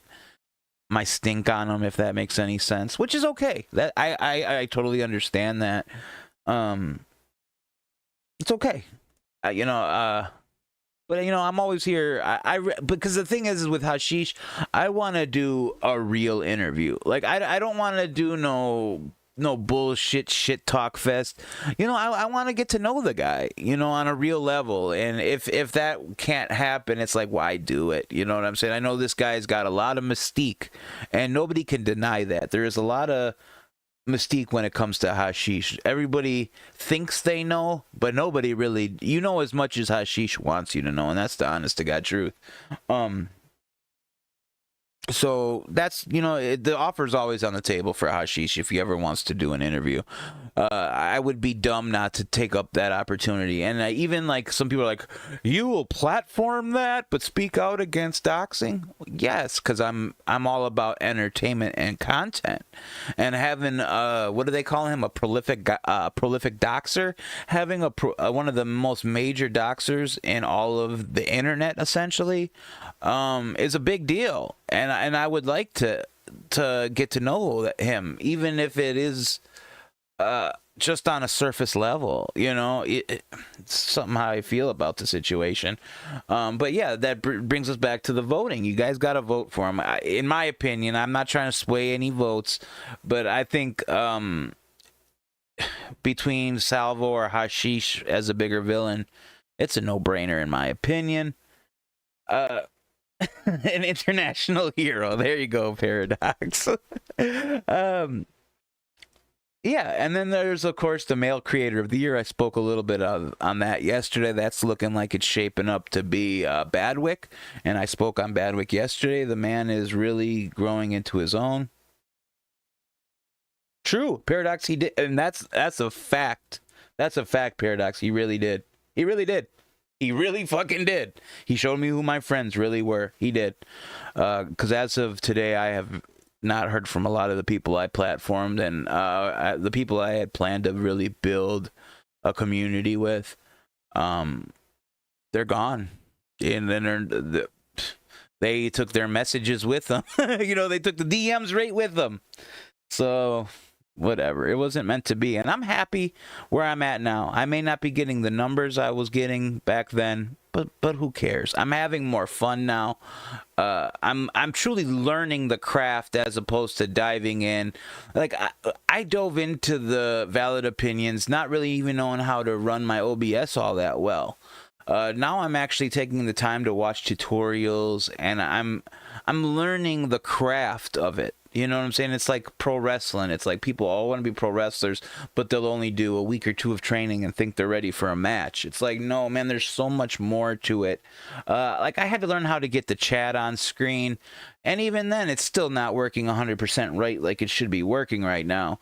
my stink on him, if that makes any sense, which is okay. That I totally understand that. It's okay. But you know, I'm always here. Because the thing is with hashish, I want to do a real interview. Like I don't want to do no bullshit shit talk fest. You know, I want to get to know the guy, you know, on a real level. And if that can't happen, it's like, why do it? You know what I'm saying? I know this guy's got a lot of mystique, and nobody can deny that. There is a lot of mystique when it comes to hashish. Everybody thinks they know, but nobody really, you know, as much as hashish wants you to know, and that's the honest to God truth. So that's, you know, the offer's always on the table for hashish if he ever wants to do an interview. I would be dumb not to take up that opportunity. And even like some people are like, you will platform that but speak out against doxing? Yes, because I'm all about entertainment and content. And having what do they call him, a prolific doxer, having one of the most major doxers in all of the internet essentially is a big deal. And I would like to get to know him, even if it is just on a surface level. You know, it's something how I feel about the situation. But yeah, that brings us back to the voting. You guys got to vote for him. In my opinion, I'm not trying to sway any votes, but I think between Salvo or hashish as a bigger villain, it's a no-brainer in my opinion. An international hero. There you go, Paradox. Yeah, and then there's, of course, the male creator of the year. I spoke a little bit on that yesterday. That's looking like it's shaping up to be Badwick, and I spoke on Badwick yesterday. The man is really growing into his own. True, Paradox, he did, and that's a fact. That's a fact, Paradox. He really did. He really did. He really fucking did. He showed me who my friends really were. He did. Because as of today, I have not heard from a lot of the people I platformed, and the people I had planned to really build a community with. They're gone. And then they took their messages with them. You know, they took the DMs right with them. So... whatever, it wasn't meant to be, and I'm happy where I'm at now. I may not be getting the numbers I was getting back then, but who cares? I'm having more fun now. I'm truly learning the craft as opposed to diving in. Like I dove into the valid opinions, not really even knowing how to run my OBS all that well. Now I'm actually taking the time to watch tutorials, and I'm learning the craft of it. You know what I'm saying? It's like pro wrestling. It's like people all want to be pro wrestlers, but they'll only do a week or two of training and think they're ready for a match. It's like, no, man, there's so much more to it. Like, I had to learn how to get the chat on screen, and even then, it's still not working 100% right like it should be working right now.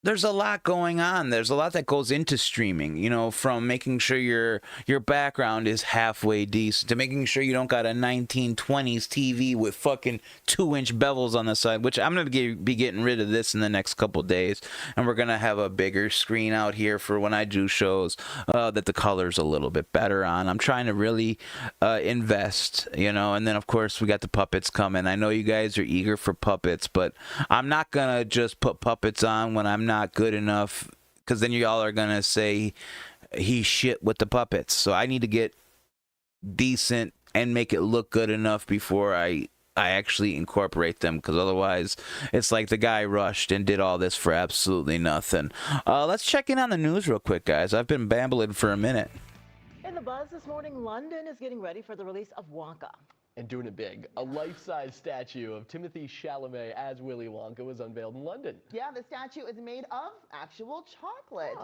There's a lot going on. There's a lot that goes into streaming, you know, from making sure your background is halfway decent to making sure you don't got a 1920s TV with fucking 2-inch bevels on the side, which I'm going to be getting rid of this in the next couple days. And we're going to have a bigger screen out here for when I do shows that the color's a little bit better on. I'm trying to really invest, you know, and then, of course, we got the puppets coming. I know you guys are eager for puppets, but I'm not going to just put puppets on when I'm not good enough, because then y'all are gonna say he's shit with the puppets. So I need to get decent and make it look good enough before I actually incorporate them, because otherwise it's like the guy rushed and did all this for absolutely nothing. Let's check in on the news real quick, guys. I've been babbling for a minute. In the buzz this morning, London is getting ready for the release of Wonka. And doing it big. A life-size statue of Timothée Chalamet as Willy Wonka was unveiled in London. Yeah, the statue is made of actual chocolate.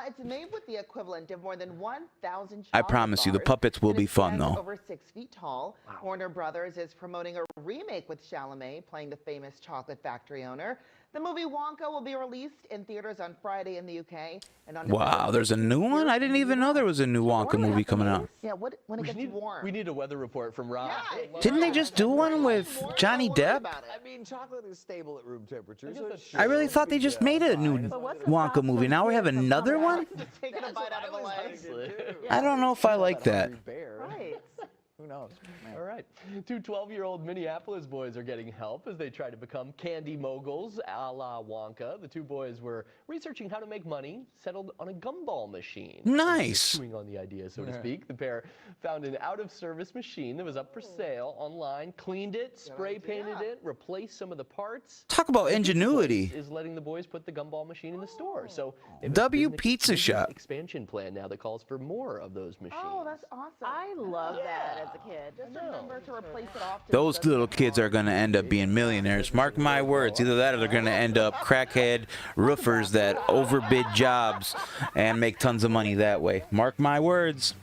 It's made with the equivalent of more than 1,000 chocolate I promise you, the bars, puppets will and be it fun, stands though. Over 6 feet tall. Wow. Warner Brothers is promoting a remake with Chalamet playing the famous chocolate factory owner. The movie Wonka will be released in theaters on Friday in the UK. And on Wow, there's a new one? I didn't even know there was a new Wonka movie coming out. Yeah, when it gets warm. We need a weather report from Rob. Yeah, Didn't they just do one with Johnny Depp? I mean, chocolate is stable at room temperature. I really thought they just made a new Wonka movie. Now we have another one? Taking a bite out of a leg. I don't know if I like that. Right. Who knows? All right. 2 12-year-old Minneapolis boys are getting help as they try to become candy moguls a la Wonka. The two boys were researching how to make money, settled on a gumball machine. Nice. Chewing on the idea, so to speak. The pair found an out-of-service machine that was up for sale online, cleaned it, spray painted it, replaced some of the parts. Talk about ingenuity. Is letting the boys put the gumball machine in the store. So W Pizza Shop. Expansion plan now that calls for more of those machines. Oh, that's awesome. I love that as a kid. Just remember to replace it often. Those little kids are going to end up being millionaires. Mark my words. Either that or they're going to end up crackhead roofers that overbid jobs and make tons of money that way. Mark my words.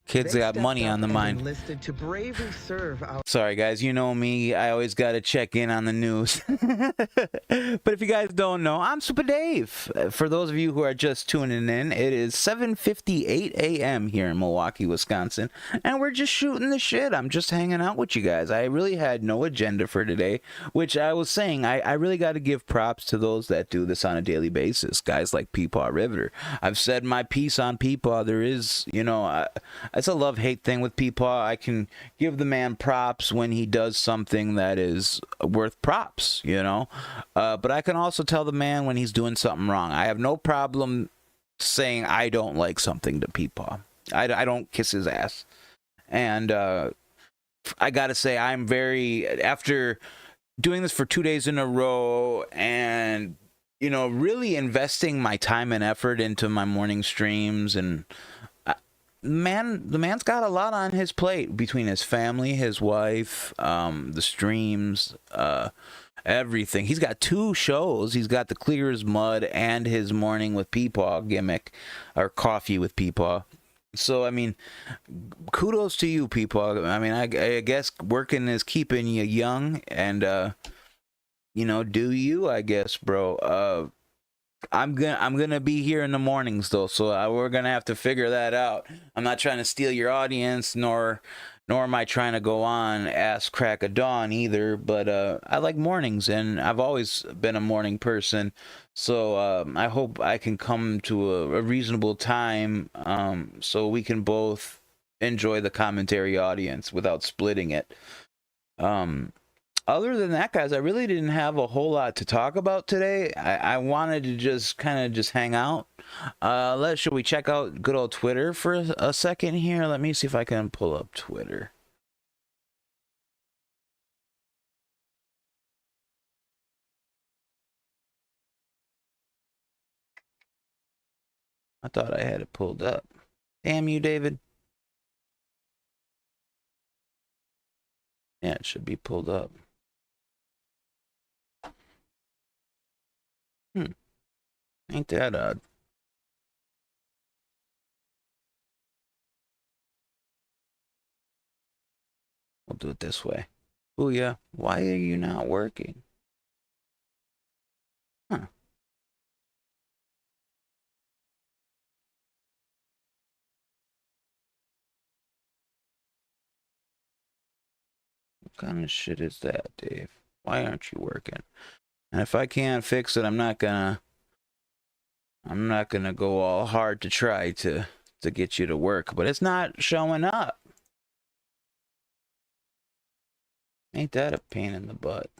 Kids got money on the mind. Enlisted to bravely serve our Sorry, guys. You know me. I always got to check in on the news. But if you guys don't know, I'm Supa Dave. For those of you who are just tuning in, it is 7:58 a.m. here in Milwaukee, Wisconsin. And we're just shooting the shit. I'm just hanging out with you guys. I really had no agenda for today, which I was saying, I really got to give props to those that do this on a daily basis. Guys like Peepaw Riveter. I've said my piece on Peepaw. There is, you know, it's a love-hate thing with Peepaw. I can give the man props when he does something that is worth props, you know. But I can also tell the man when he's doing something wrong. I have no problem saying I don't like something to Peepaw. I don't kiss his ass. And I got to say, I'm very, after doing this for 2 days in a row and, you know, really investing my time and effort into my morning streams, and the man's got a lot on his plate between his family, his wife, the streams, everything. He's got 2 shows. He's got the Clear as Mud and his Morning with Peepaw gimmick, or Coffee with Peepaw. So, I mean, kudos to you, Peepaw. I mean, I guess working is keeping you young, and, you know, do you, I guess, bro. I'm gonna be here in the mornings though, so we're gonna have to figure that out. I'm not trying to steal your audience, nor am I trying to go on ass crack of dawn either. But I like mornings, and I've always been a morning person. So I hope I can come to a reasonable time, so we can both enjoy the commentary audience without splitting it. Other than that, guys, I really didn't have a whole lot to talk about today. I wanted to just kind of hang out. Should we check out good old Twitter for a second here? Let me see if I can pull up Twitter. I thought I had it pulled up. Damn you, David. Yeah, it should be pulled up. Ain't that odd? We'll do it this way. Booyah. Why are you not working? Huh. What kind of shit is that, Dave? Why aren't you working? And if I can't fix it, I'm not gonna go all hard to try to get you to work, but it's not showing up. Ain't that a pain in the butt?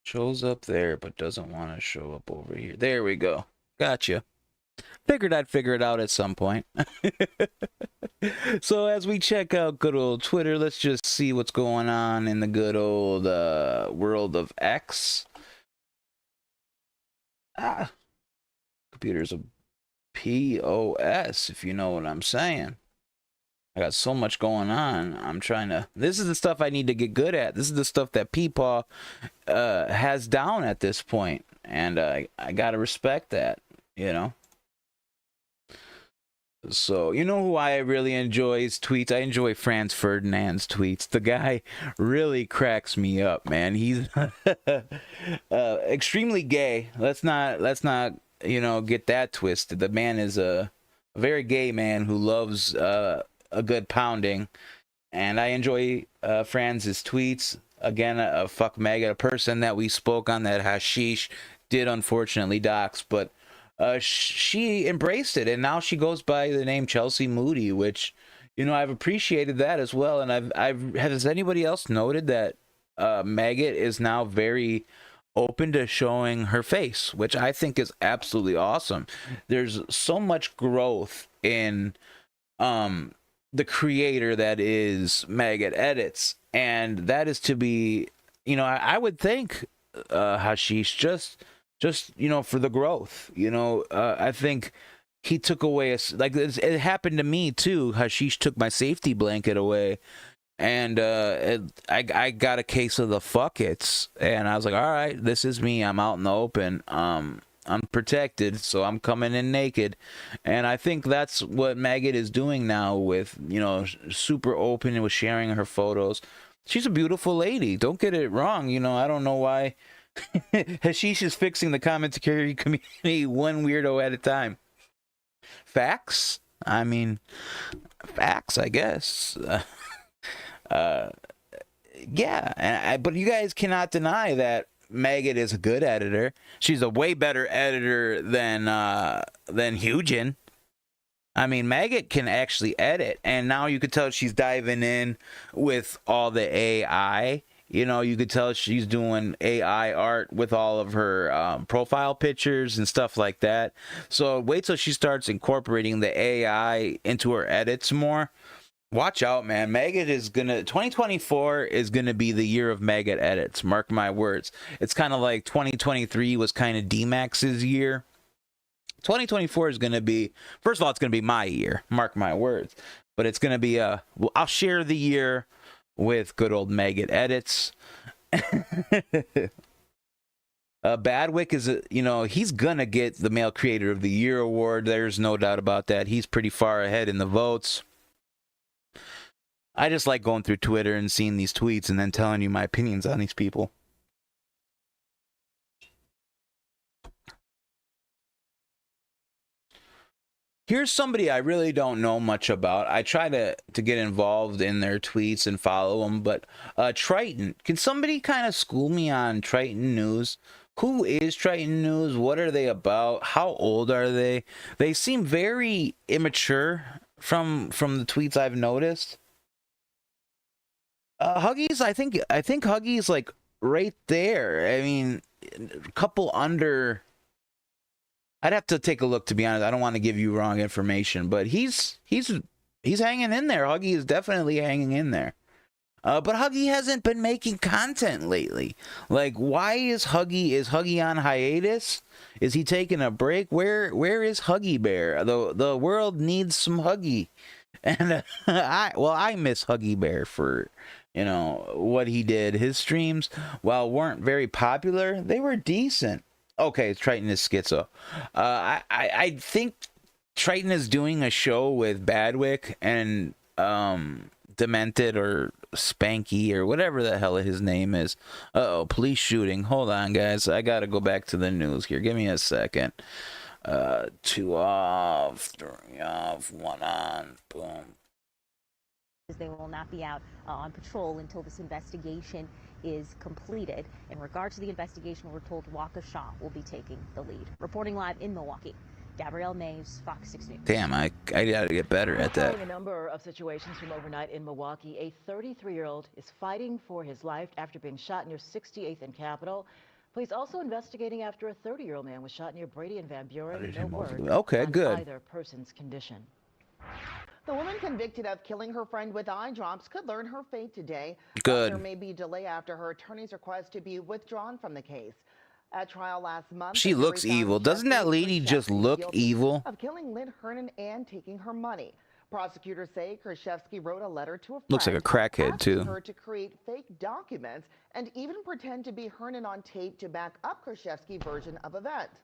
Shows up there, but doesn't want to show up over here. There we go. Gotcha. Figured I'd figure it out at some point. So as we check out good old Twitter, let's just see what's going on in the good old world of X. Computer's a POS, if you know what I'm saying. I got so much going on. I'm trying to... This is the stuff I need to get good at. This is the stuff that Peepaw has down at this point. And I got to respect that, you know? So, you know who I really enjoy his tweets? I enjoy Franz Ferdinand's tweets. The guy really cracks me up, man. He's extremely gay. Let's not, you know, get that twisted. The man is a very gay man who loves a good pounding. And I enjoy Franz's tweets. Again, a fuck maggot, a person that we spoke on that Hashish did unfortunately dox, but she embraced it, and now she goes by the name Chelsea Moody, which, you know, I've appreciated that as well. And has anybody else noted that Maggot is now very open to showing her face, which I think is absolutely awesome. There's so much growth in the creator that is Maggot Edits, and that is to be, you know, I would think Hashish just, you know, for the growth, you know, I think he took away, like, it happened to me too. Hashish took my safety blanket away, and I got a case of the fuck it's, and I was like, all right, this is me. I'm out in the open. I'm protected, so I'm coming in naked. And I think that's what Maggot is doing now with, you know, super open and with sharing her photos. She's a beautiful lady. Don't get it wrong. You know, I don't know why Hashish is fixing the commentary community one weirdo at a time. Facts? I mean, facts, I guess. Yeah, but you guys cannot deny that Maggot is a good editor. She's a way better editor than Hugin. I mean, Maggot can actually edit, and now you could tell she's diving in with all the AI. You know, you could tell she's doing AI art with all of her profile pictures and stuff like that. So wait till she starts incorporating the AI into her edits more. Watch out, man. Maggot is gonna... 2024 is gonna be the year of Maggot edits. Mark my words. It's kind of like 2023 was kind of D-Max's year. 2024 is gonna be... First of all, it's gonna be my year. Mark my words. But it's gonna be a... Well, I'll share the year with good old Maggot edits. Badwick is, you know, he's gonna get the Male Creator of the Year award. There's no doubt about that. He's pretty far ahead in the votes. I just like going through Twitter and seeing these tweets and then telling you my opinions on these people. Here's somebody I really don't know much about. I try to get involved in their tweets and follow them, but Triton. Can somebody kind of school me on Triton News? Who is Triton News? What are they about? How old are they? They seem very immature from the tweets I've noticed. Huggies, I think Huggies like right there. I mean, a couple under. I'd have to take a look, to be honest. I don't want to give you wrong information, but he's hanging in there. Huggy is definitely hanging in there. But Huggy hasn't been making content lately. Like, why is Huggy on hiatus? Is he taking a break? Where is Huggy Bear? The world needs some Huggy. And I miss Huggy Bear for, you know, what he did. His streams, while weren't very popular, they were decent. Okay, Triton is schizo. I think Triton is doing a show with Badwick and Demented or Spanky or whatever the hell his name is. Uh-oh, police shooting. Hold on, guys. I gotta go back to the news here. Give me a second. 2 off, 3 off, 1 on. Boom. They will not be out on patrol until this investigation is completed. In regard to the investigation, we're told Waukesha will be taking the lead. Reporting live in Milwaukee, Gabrielle Mays, Fox 6 News. Damn, I gotta get better at that. Following a number of situations from overnight in Milwaukee, a 33-year-old is fighting for his life after being shot near 68th and Capitol. Police also investigating after a 30-year-old man was shot near Brady and Van Buren. No word Okay, on good. either person's condition. The woman convicted of killing her friend with eye drops could learn her fate today. Good. There may be delay after her attorney's request to be withdrawn from the case. At trial last month, She the looks jury found evil. Doesn't that Jeffrey lady just Krzyzewski look guilty evil? of killing Lynn Hernan and taking her money. Prosecutors say Krzyzewski wrote a letter to a friend. Looks like a crackhead, asking too. her to create fake documents and even pretend to be Hernan on tape to back up Krzyzewski's version of events.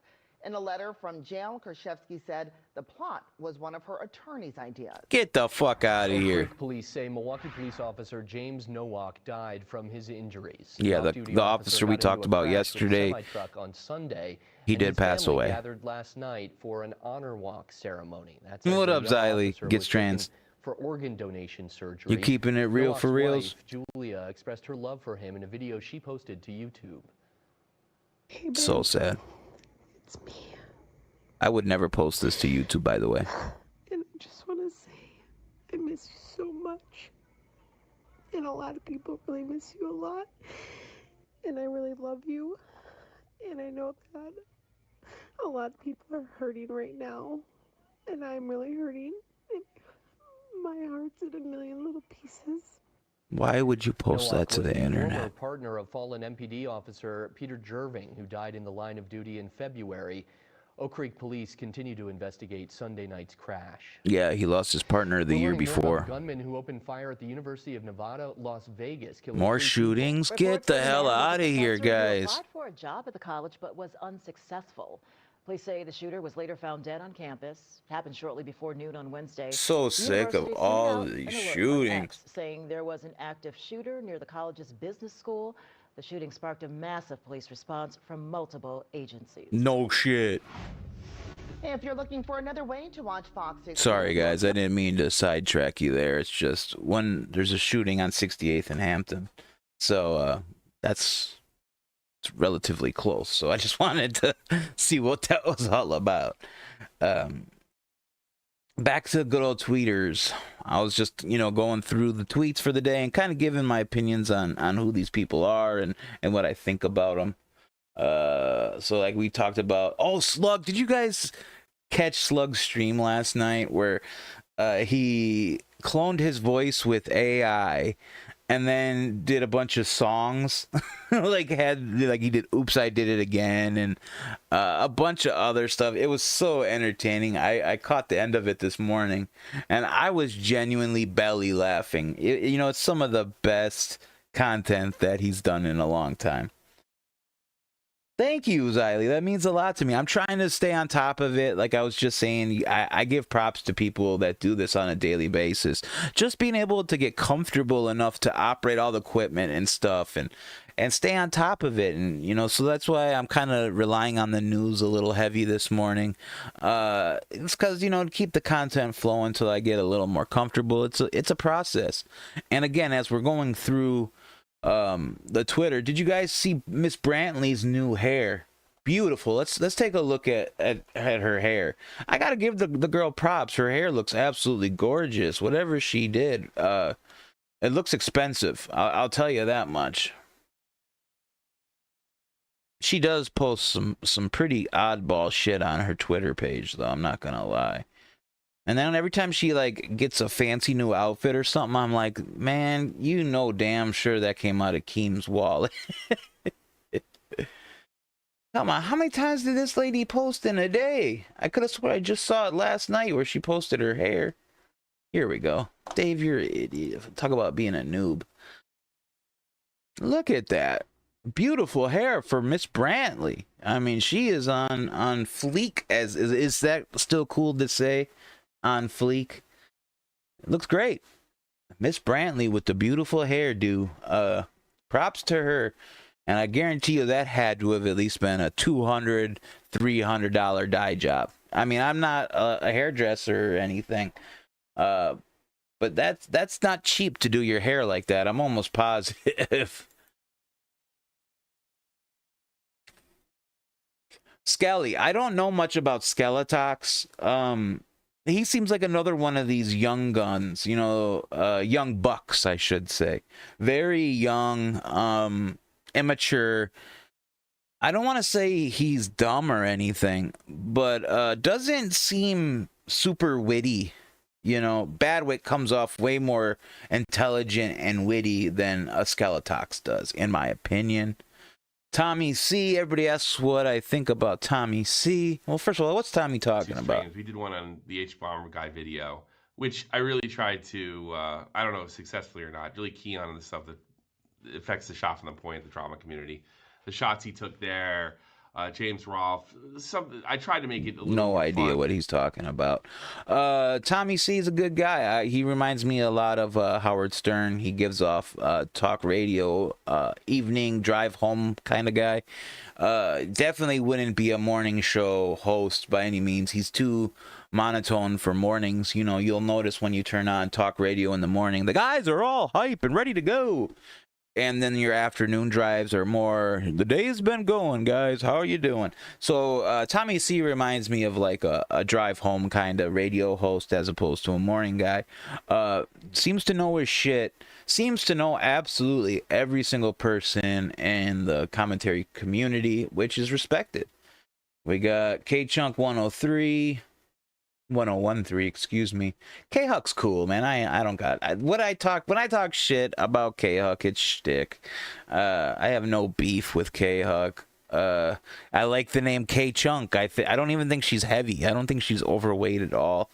In a letter from jail, Krzyzewski said the plot was one of her attorney's ideas. Get the fuck out of here. Police say Milwaukee police officer James Nowak died from his injuries. Yeah, Off-duty the officer we got into talked a about crash with a yesterday, semi-truck on Sunday, he and did his pass family away. Gathered last night for an honor walk ceremony. That's What after up, a young Xylee? officer Gets was trans. taken for organ donation surgery. You keeping it real Nowak's for reals? wife, Julia, expressed her love for him in a video she posted to YouTube. Hey, babe. So sad. It's me. I would never post this to YouTube, by the way. And I just want to say, I miss you so much. And a lot of people really miss you a lot. And I really love you. And I know that a lot of people are hurting right now. And I'm really hurting. And my heart's in a million little pieces. Why would you post Nowak that to was the Former internet? partner of fallen MPD officer Peter Jerving, who died in the line of duty in February. Oak Creek police continue to investigate Sunday night's crash. Yeah, he lost his partner the We're year learning more about before. gunmen who opened fire at the University of Nevada, Las Vegas, killing More 3 people. shootings? Get the hell out of here, guys. Applied for a job at the college but was unsuccessful. Police say the shooter was later found dead on campus. Happened shortly before noon on Wednesday. So The sick of university sent all out these an alert on shootings. X saying there was an active shooter near the college's business school. The shooting sparked a massive police response from multiple agencies. No shit. Hey, if you're looking for another way to watch Fox 6 Sorry, guys. I didn't mean to sidetrack you there. It's just when there's a shooting on 68th and Hampton. So it's relatively close. So I just wanted to see what that was all about. Back to good old tweeters. I was just, going through the tweets for the day and kind of giving my opinions on who these people are and what I think about them. So like we talked about, Slug, did you guys catch Slug's stream last night where he cloned his voice with AI and then did a bunch of songs? He did Oops, I Did It Again and a bunch of other stuff. It was so entertaining. I caught the end of it this morning and I was genuinely belly laughing. It's some of the best content that he's done in a long time. Thank you, Xylee. That means a lot to me. I'm trying to stay on top of it. Like I was just saying, I give props to people that do this on a daily basis. Just being able to get comfortable enough to operate all the equipment and stuff and stay on top of it. And, so that's why I'm kind of relying on the news a little heavy this morning. It's because, to keep the content flowing until I get a little more comfortable. It's a process. And again, as we're going through the Twitter, did you guys see Miss Brantley's new hair? Beautiful. Let's take a look at her hair. I gotta give the girl props. Her hair looks absolutely gorgeous. Whatever she did, it looks expensive. I'll tell you that much. She does post some pretty oddball shit on her Twitter page, though. I'm not gonna lie. And then every time she like gets a fancy new outfit or something, I'm like, man, you know damn sure that came out of Keem's wallet. Come on, how many times did this lady post in a day? I could have sworn I just saw it last night where she posted her hair. Here we go. Dave, you're an idiot. Talk about being a noob. Look at that. Beautiful hair for Miss Brantley. I mean, she is on fleek. Is that still cool to say? On fleek. It looks great. Miss Brantley with the beautiful hairdo. Props to her. And I guarantee you that had to have at least been a $200, $300 dye job. I mean, I'm not a hairdresser or anything. But that's not cheap to do your hair like that. I'm almost positive. Skelly, I don't know much about Skeletox. He seems like another one of these young guns, young bucks, I should say. Very young, immature. I don't want to say he's dumb or anything, but doesn't seem super witty. Badwit comes off way more intelligent and witty than a Skeletox does, in my opinion. Tommy C. Everybody asks what I think about Tommy C. Well, first of all, what's Tommy talking about? We did one on the H-Bomber guy video, which I really tried to, I don't know if successfully or not, really key on the stuff that affects the shot from the point, the drama community. The shots he took there, James Rolfe, I tried to make it a little No more idea fun. what he's talking about. Tommy C is a good guy. He reminds me a lot of Howard Stern. He gives off talk radio, evening drive home kind of guy. Definitely wouldn't be a morning show host by any means. He's too monotone for mornings. You'll notice when you turn on talk radio in the morning, the guys are all hype and ready to go. And then your afternoon drives are more, the day's been going, guys. How are you doing? So Tommy C reminds me of like a drive home kind of radio host as opposed to a morning guy. Seems to know his shit. Seems to know absolutely every single person in the commentary community, which is respected. We got K-Chunk 103. 1013, excuse me. K-Huck's cool, man. I don't got when I talk shit about K-Huck, it's shtick. I have no beef with K-Huck. I like the name K-Chunk. I don't even think she's heavy. I don't think she's overweight at all.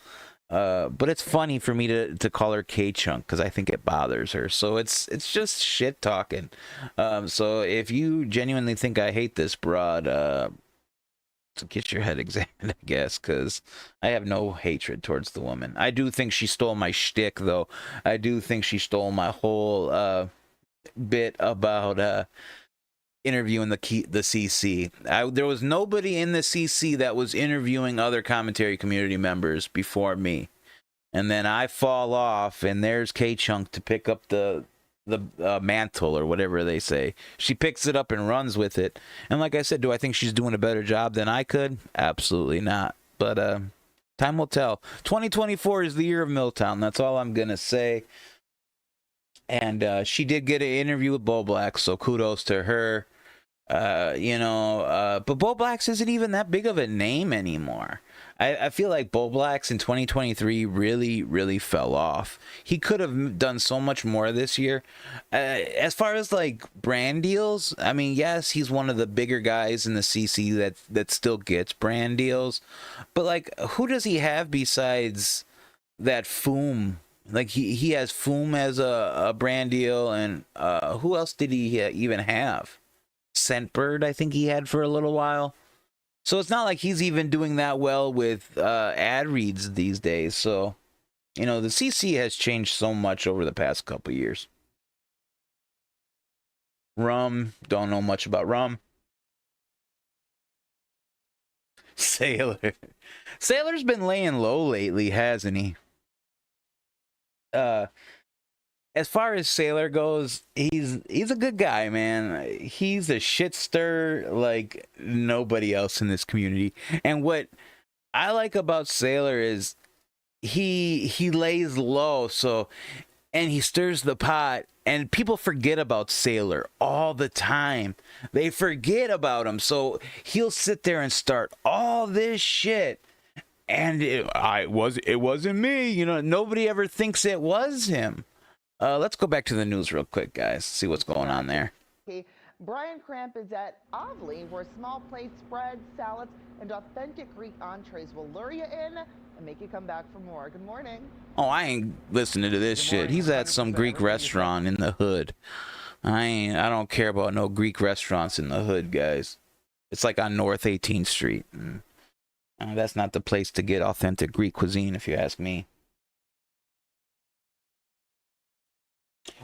But it's funny for me to call her K-Chunk because I think it bothers her. So it's just shit talking. So if you genuinely think I hate this broad, so get your head examined, I guess, because I have no hatred towards the woman. I do think she stole my shtick, though. I do think she stole my whole bit about interviewing the CC. There was nobody in the CC that was interviewing other commentary community members before me. And then I fall off, and there's K-Chunk to pick up the mantle or whatever they say. She picks it up and runs with it. And like I said, do I think she's doing a better job than I could? Absolutely not. But time will tell. 2024 is the year of Milltown. That's all I'm going to say. And she did get an interview with Bo Black, so kudos to her. But Bo Blacks isn't even that big of a name anymore. I feel like Bo Blacks in 2023 really, really fell off. He could have done so much more this year. As far as like brand deals, I mean, yes, he's one of the bigger guys in the CC that still gets brand deals. But like, who does he have besides that Foom? Like he has Foom as a brand deal, and who else did he even have? Scentbird, I think he had for a little while. So it's not like he's even doing that well with ad reads these days. So, the CC has changed so much over the past couple years. Rum, don't know much about Rum. Sailor. Sailor's been laying low lately, hasn't he? As far as Sailor goes, he's a good guy, man. He's a shit stir like nobody else in this community. And what I like about Sailor is he lays low, and he stirs the pot, and people forget about Sailor all the time. They forget about him, so he'll sit there and start all this shit. And it wasn't me. You know, nobody ever thinks it was him. Let's go back to the news real quick, guys. See what's going on there. Brian Cramp is at Ovley, where small plates, spreads, salads, and authentic Greek entrees will lure you in and make you come back for more. Good morning. Oh, I ain't listening to this shit. He's at some Greek restaurant in the hood. I don't care about no Greek restaurants in the hood, guys. It's like on North 18th Street. That's not the place to get authentic Greek cuisine, if you ask me.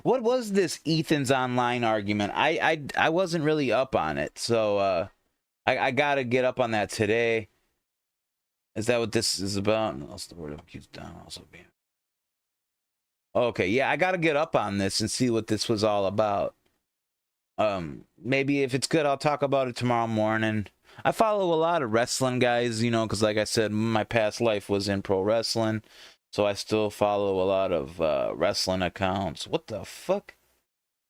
What was this Ethan's online argument? I wasn't really up on it, so I gotta get up on that today. Is that what this is about? No, that's the word keeps down also being. Okay, yeah, I gotta get up on this and see what this was all about. Maybe if it's good, I'll talk about it tomorrow morning. I follow a lot of wrestling guys, you know, because like I said, my past life was in pro wrestling. So I still follow a lot of wrestling accounts. What the fuck?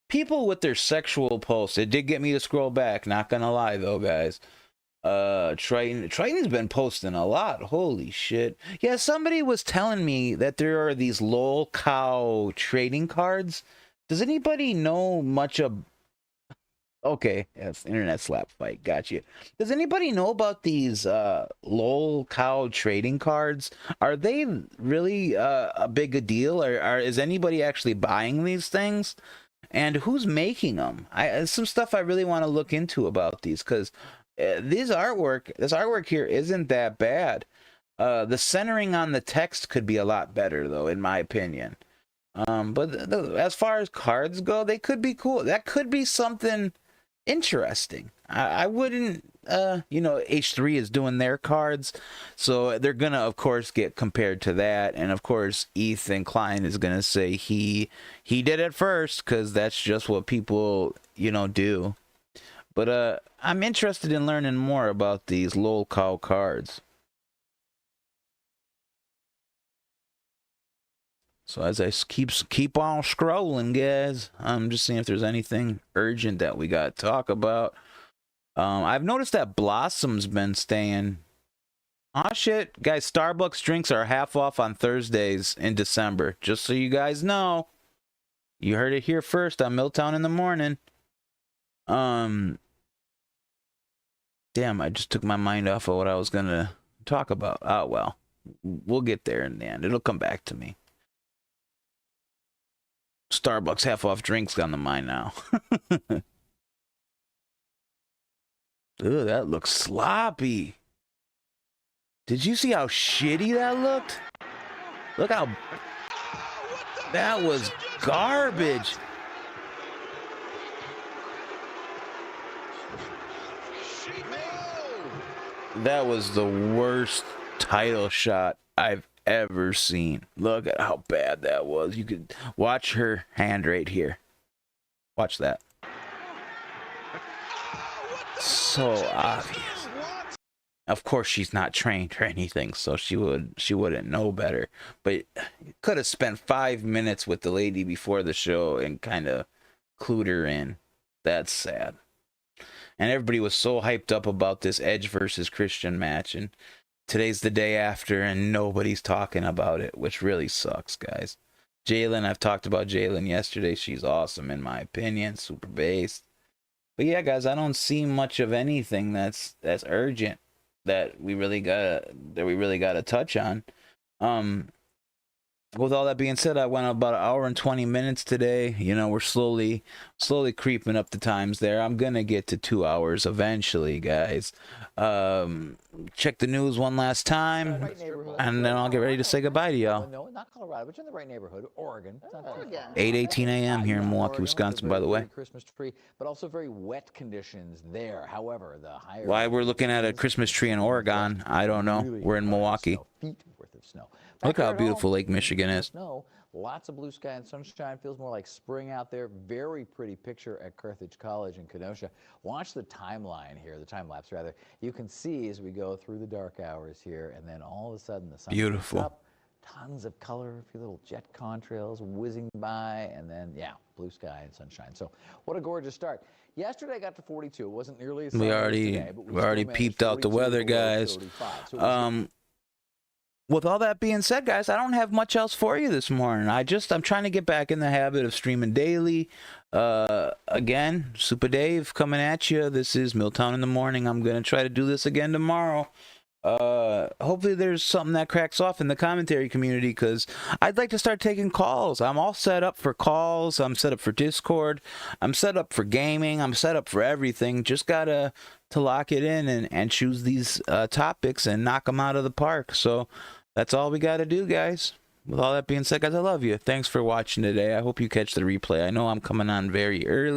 People with their sexual posts. It did get me to scroll back. Not gonna lie though, guys. Triton's been posting a lot. Holy shit. Yeah, somebody was telling me that there are these lol cow trading cards. Does anybody know much of... Okay, yes, internet slap fight. Gotcha. Does anybody know about these lol cow trading cards? Are they really a big a deal, or is anybody actually buying these things? And who's making them? Some stuff I really want to look into about these, because this artwork here isn't that bad. The centering on the text could be a lot better, though, in my opinion. But as far as cards go, they could be cool. That could be something interesting. I wouldn't, you know, H3 is doing their cards, so they're gonna of course get compared to that, and of course Ethan Klein is gonna say he did it first, because that's just what people, you know, do. But I'm interested in learning more about these lol cow cards. So as I keep on scrolling, guys, I'm just seeing if there's anything urgent that we got to talk about. I've noticed that Blossom's been staying. Aw, shit. Guys, Starbucks drinks are half off on Thursdays in December. Just so you guys know. You heard it here first on Milltown in the Morning. Damn, I just took my mind off of what I was going to talk about. Oh, well. We'll get there in the end. It'll come back to me. Starbucks half off drinks on the mind now. Ugh, that looks sloppy. Did you see how shitty that looked? Look how... That was garbage. That was the worst title shot I've ever seen. Look at how bad that was. You could watch her hand right here. Watch that. So obvious. Of course she's not trained or anything, so she wouldn't know better. But you could have spent 5 minutes with the lady before the show and kind of clued her in. That's sad. And everybody was so hyped up about this Edge versus Christian match, and today's the day after, and nobody's talking about it, which really sucks, guys. Jalen, I've talked about Jalen yesterday. She's awesome, in my opinion. Super based. But yeah, guys, I don't see much of anything that's urgent that we really gotta touch on. With all that being said, I went about 1 hour and 20 minutes today. You know, we're slowly creeping up the times there. I'm gonna get to 2 hours eventually, guys. Check the news one last time, and then I'll get ready to say goodbye to y'all. No, not Colorado, but you're in the right neighborhood, Oregon. 8:18 a.m. here in Milwaukee, Wisconsin, by the way. Christmas tree, but also very wet conditions there. However, the higher... Why we're looking at a Christmas tree in Oregon, I don't know. We're in Milwaukee. Feet worth of snow. Look how beautiful Lake Michigan is. Snow, lots of blue sky and sunshine. Feels more like spring out there. Very pretty picture at Carthage College in Kenosha. Watch the timeline here, the time lapse rather. You can see as we go through the dark hours here, and then all of a sudden the sun comes up. Tons of color, a few little jet contrails whizzing by, and then, yeah, blue sky and sunshine. So what a gorgeous start. Yesterday I got to 42. It wasn't nearly as sunny as today, but we already peeped out the weather, guys. with all that being said, guys, I don't have much else for you this morning. I'm trying to get back in the habit of streaming daily. Again, Supa Dave coming at you. This is Milltown in the morning. I'm gonna try to do this again tomorrow. Hopefully there's something that cracks off in the commentary community, because I'd like to start taking calls. I'm all set up for calls. I'm set up for Discord. I'm set up for gaming. I'm set up for everything. Just gotta to lock it in and choose these topics and knock them out of the park. So that's all we got to do, guys. With all that being said, guys, I love you. Thanks for watching today. I hope you catch the replay. I know I'm coming on very early.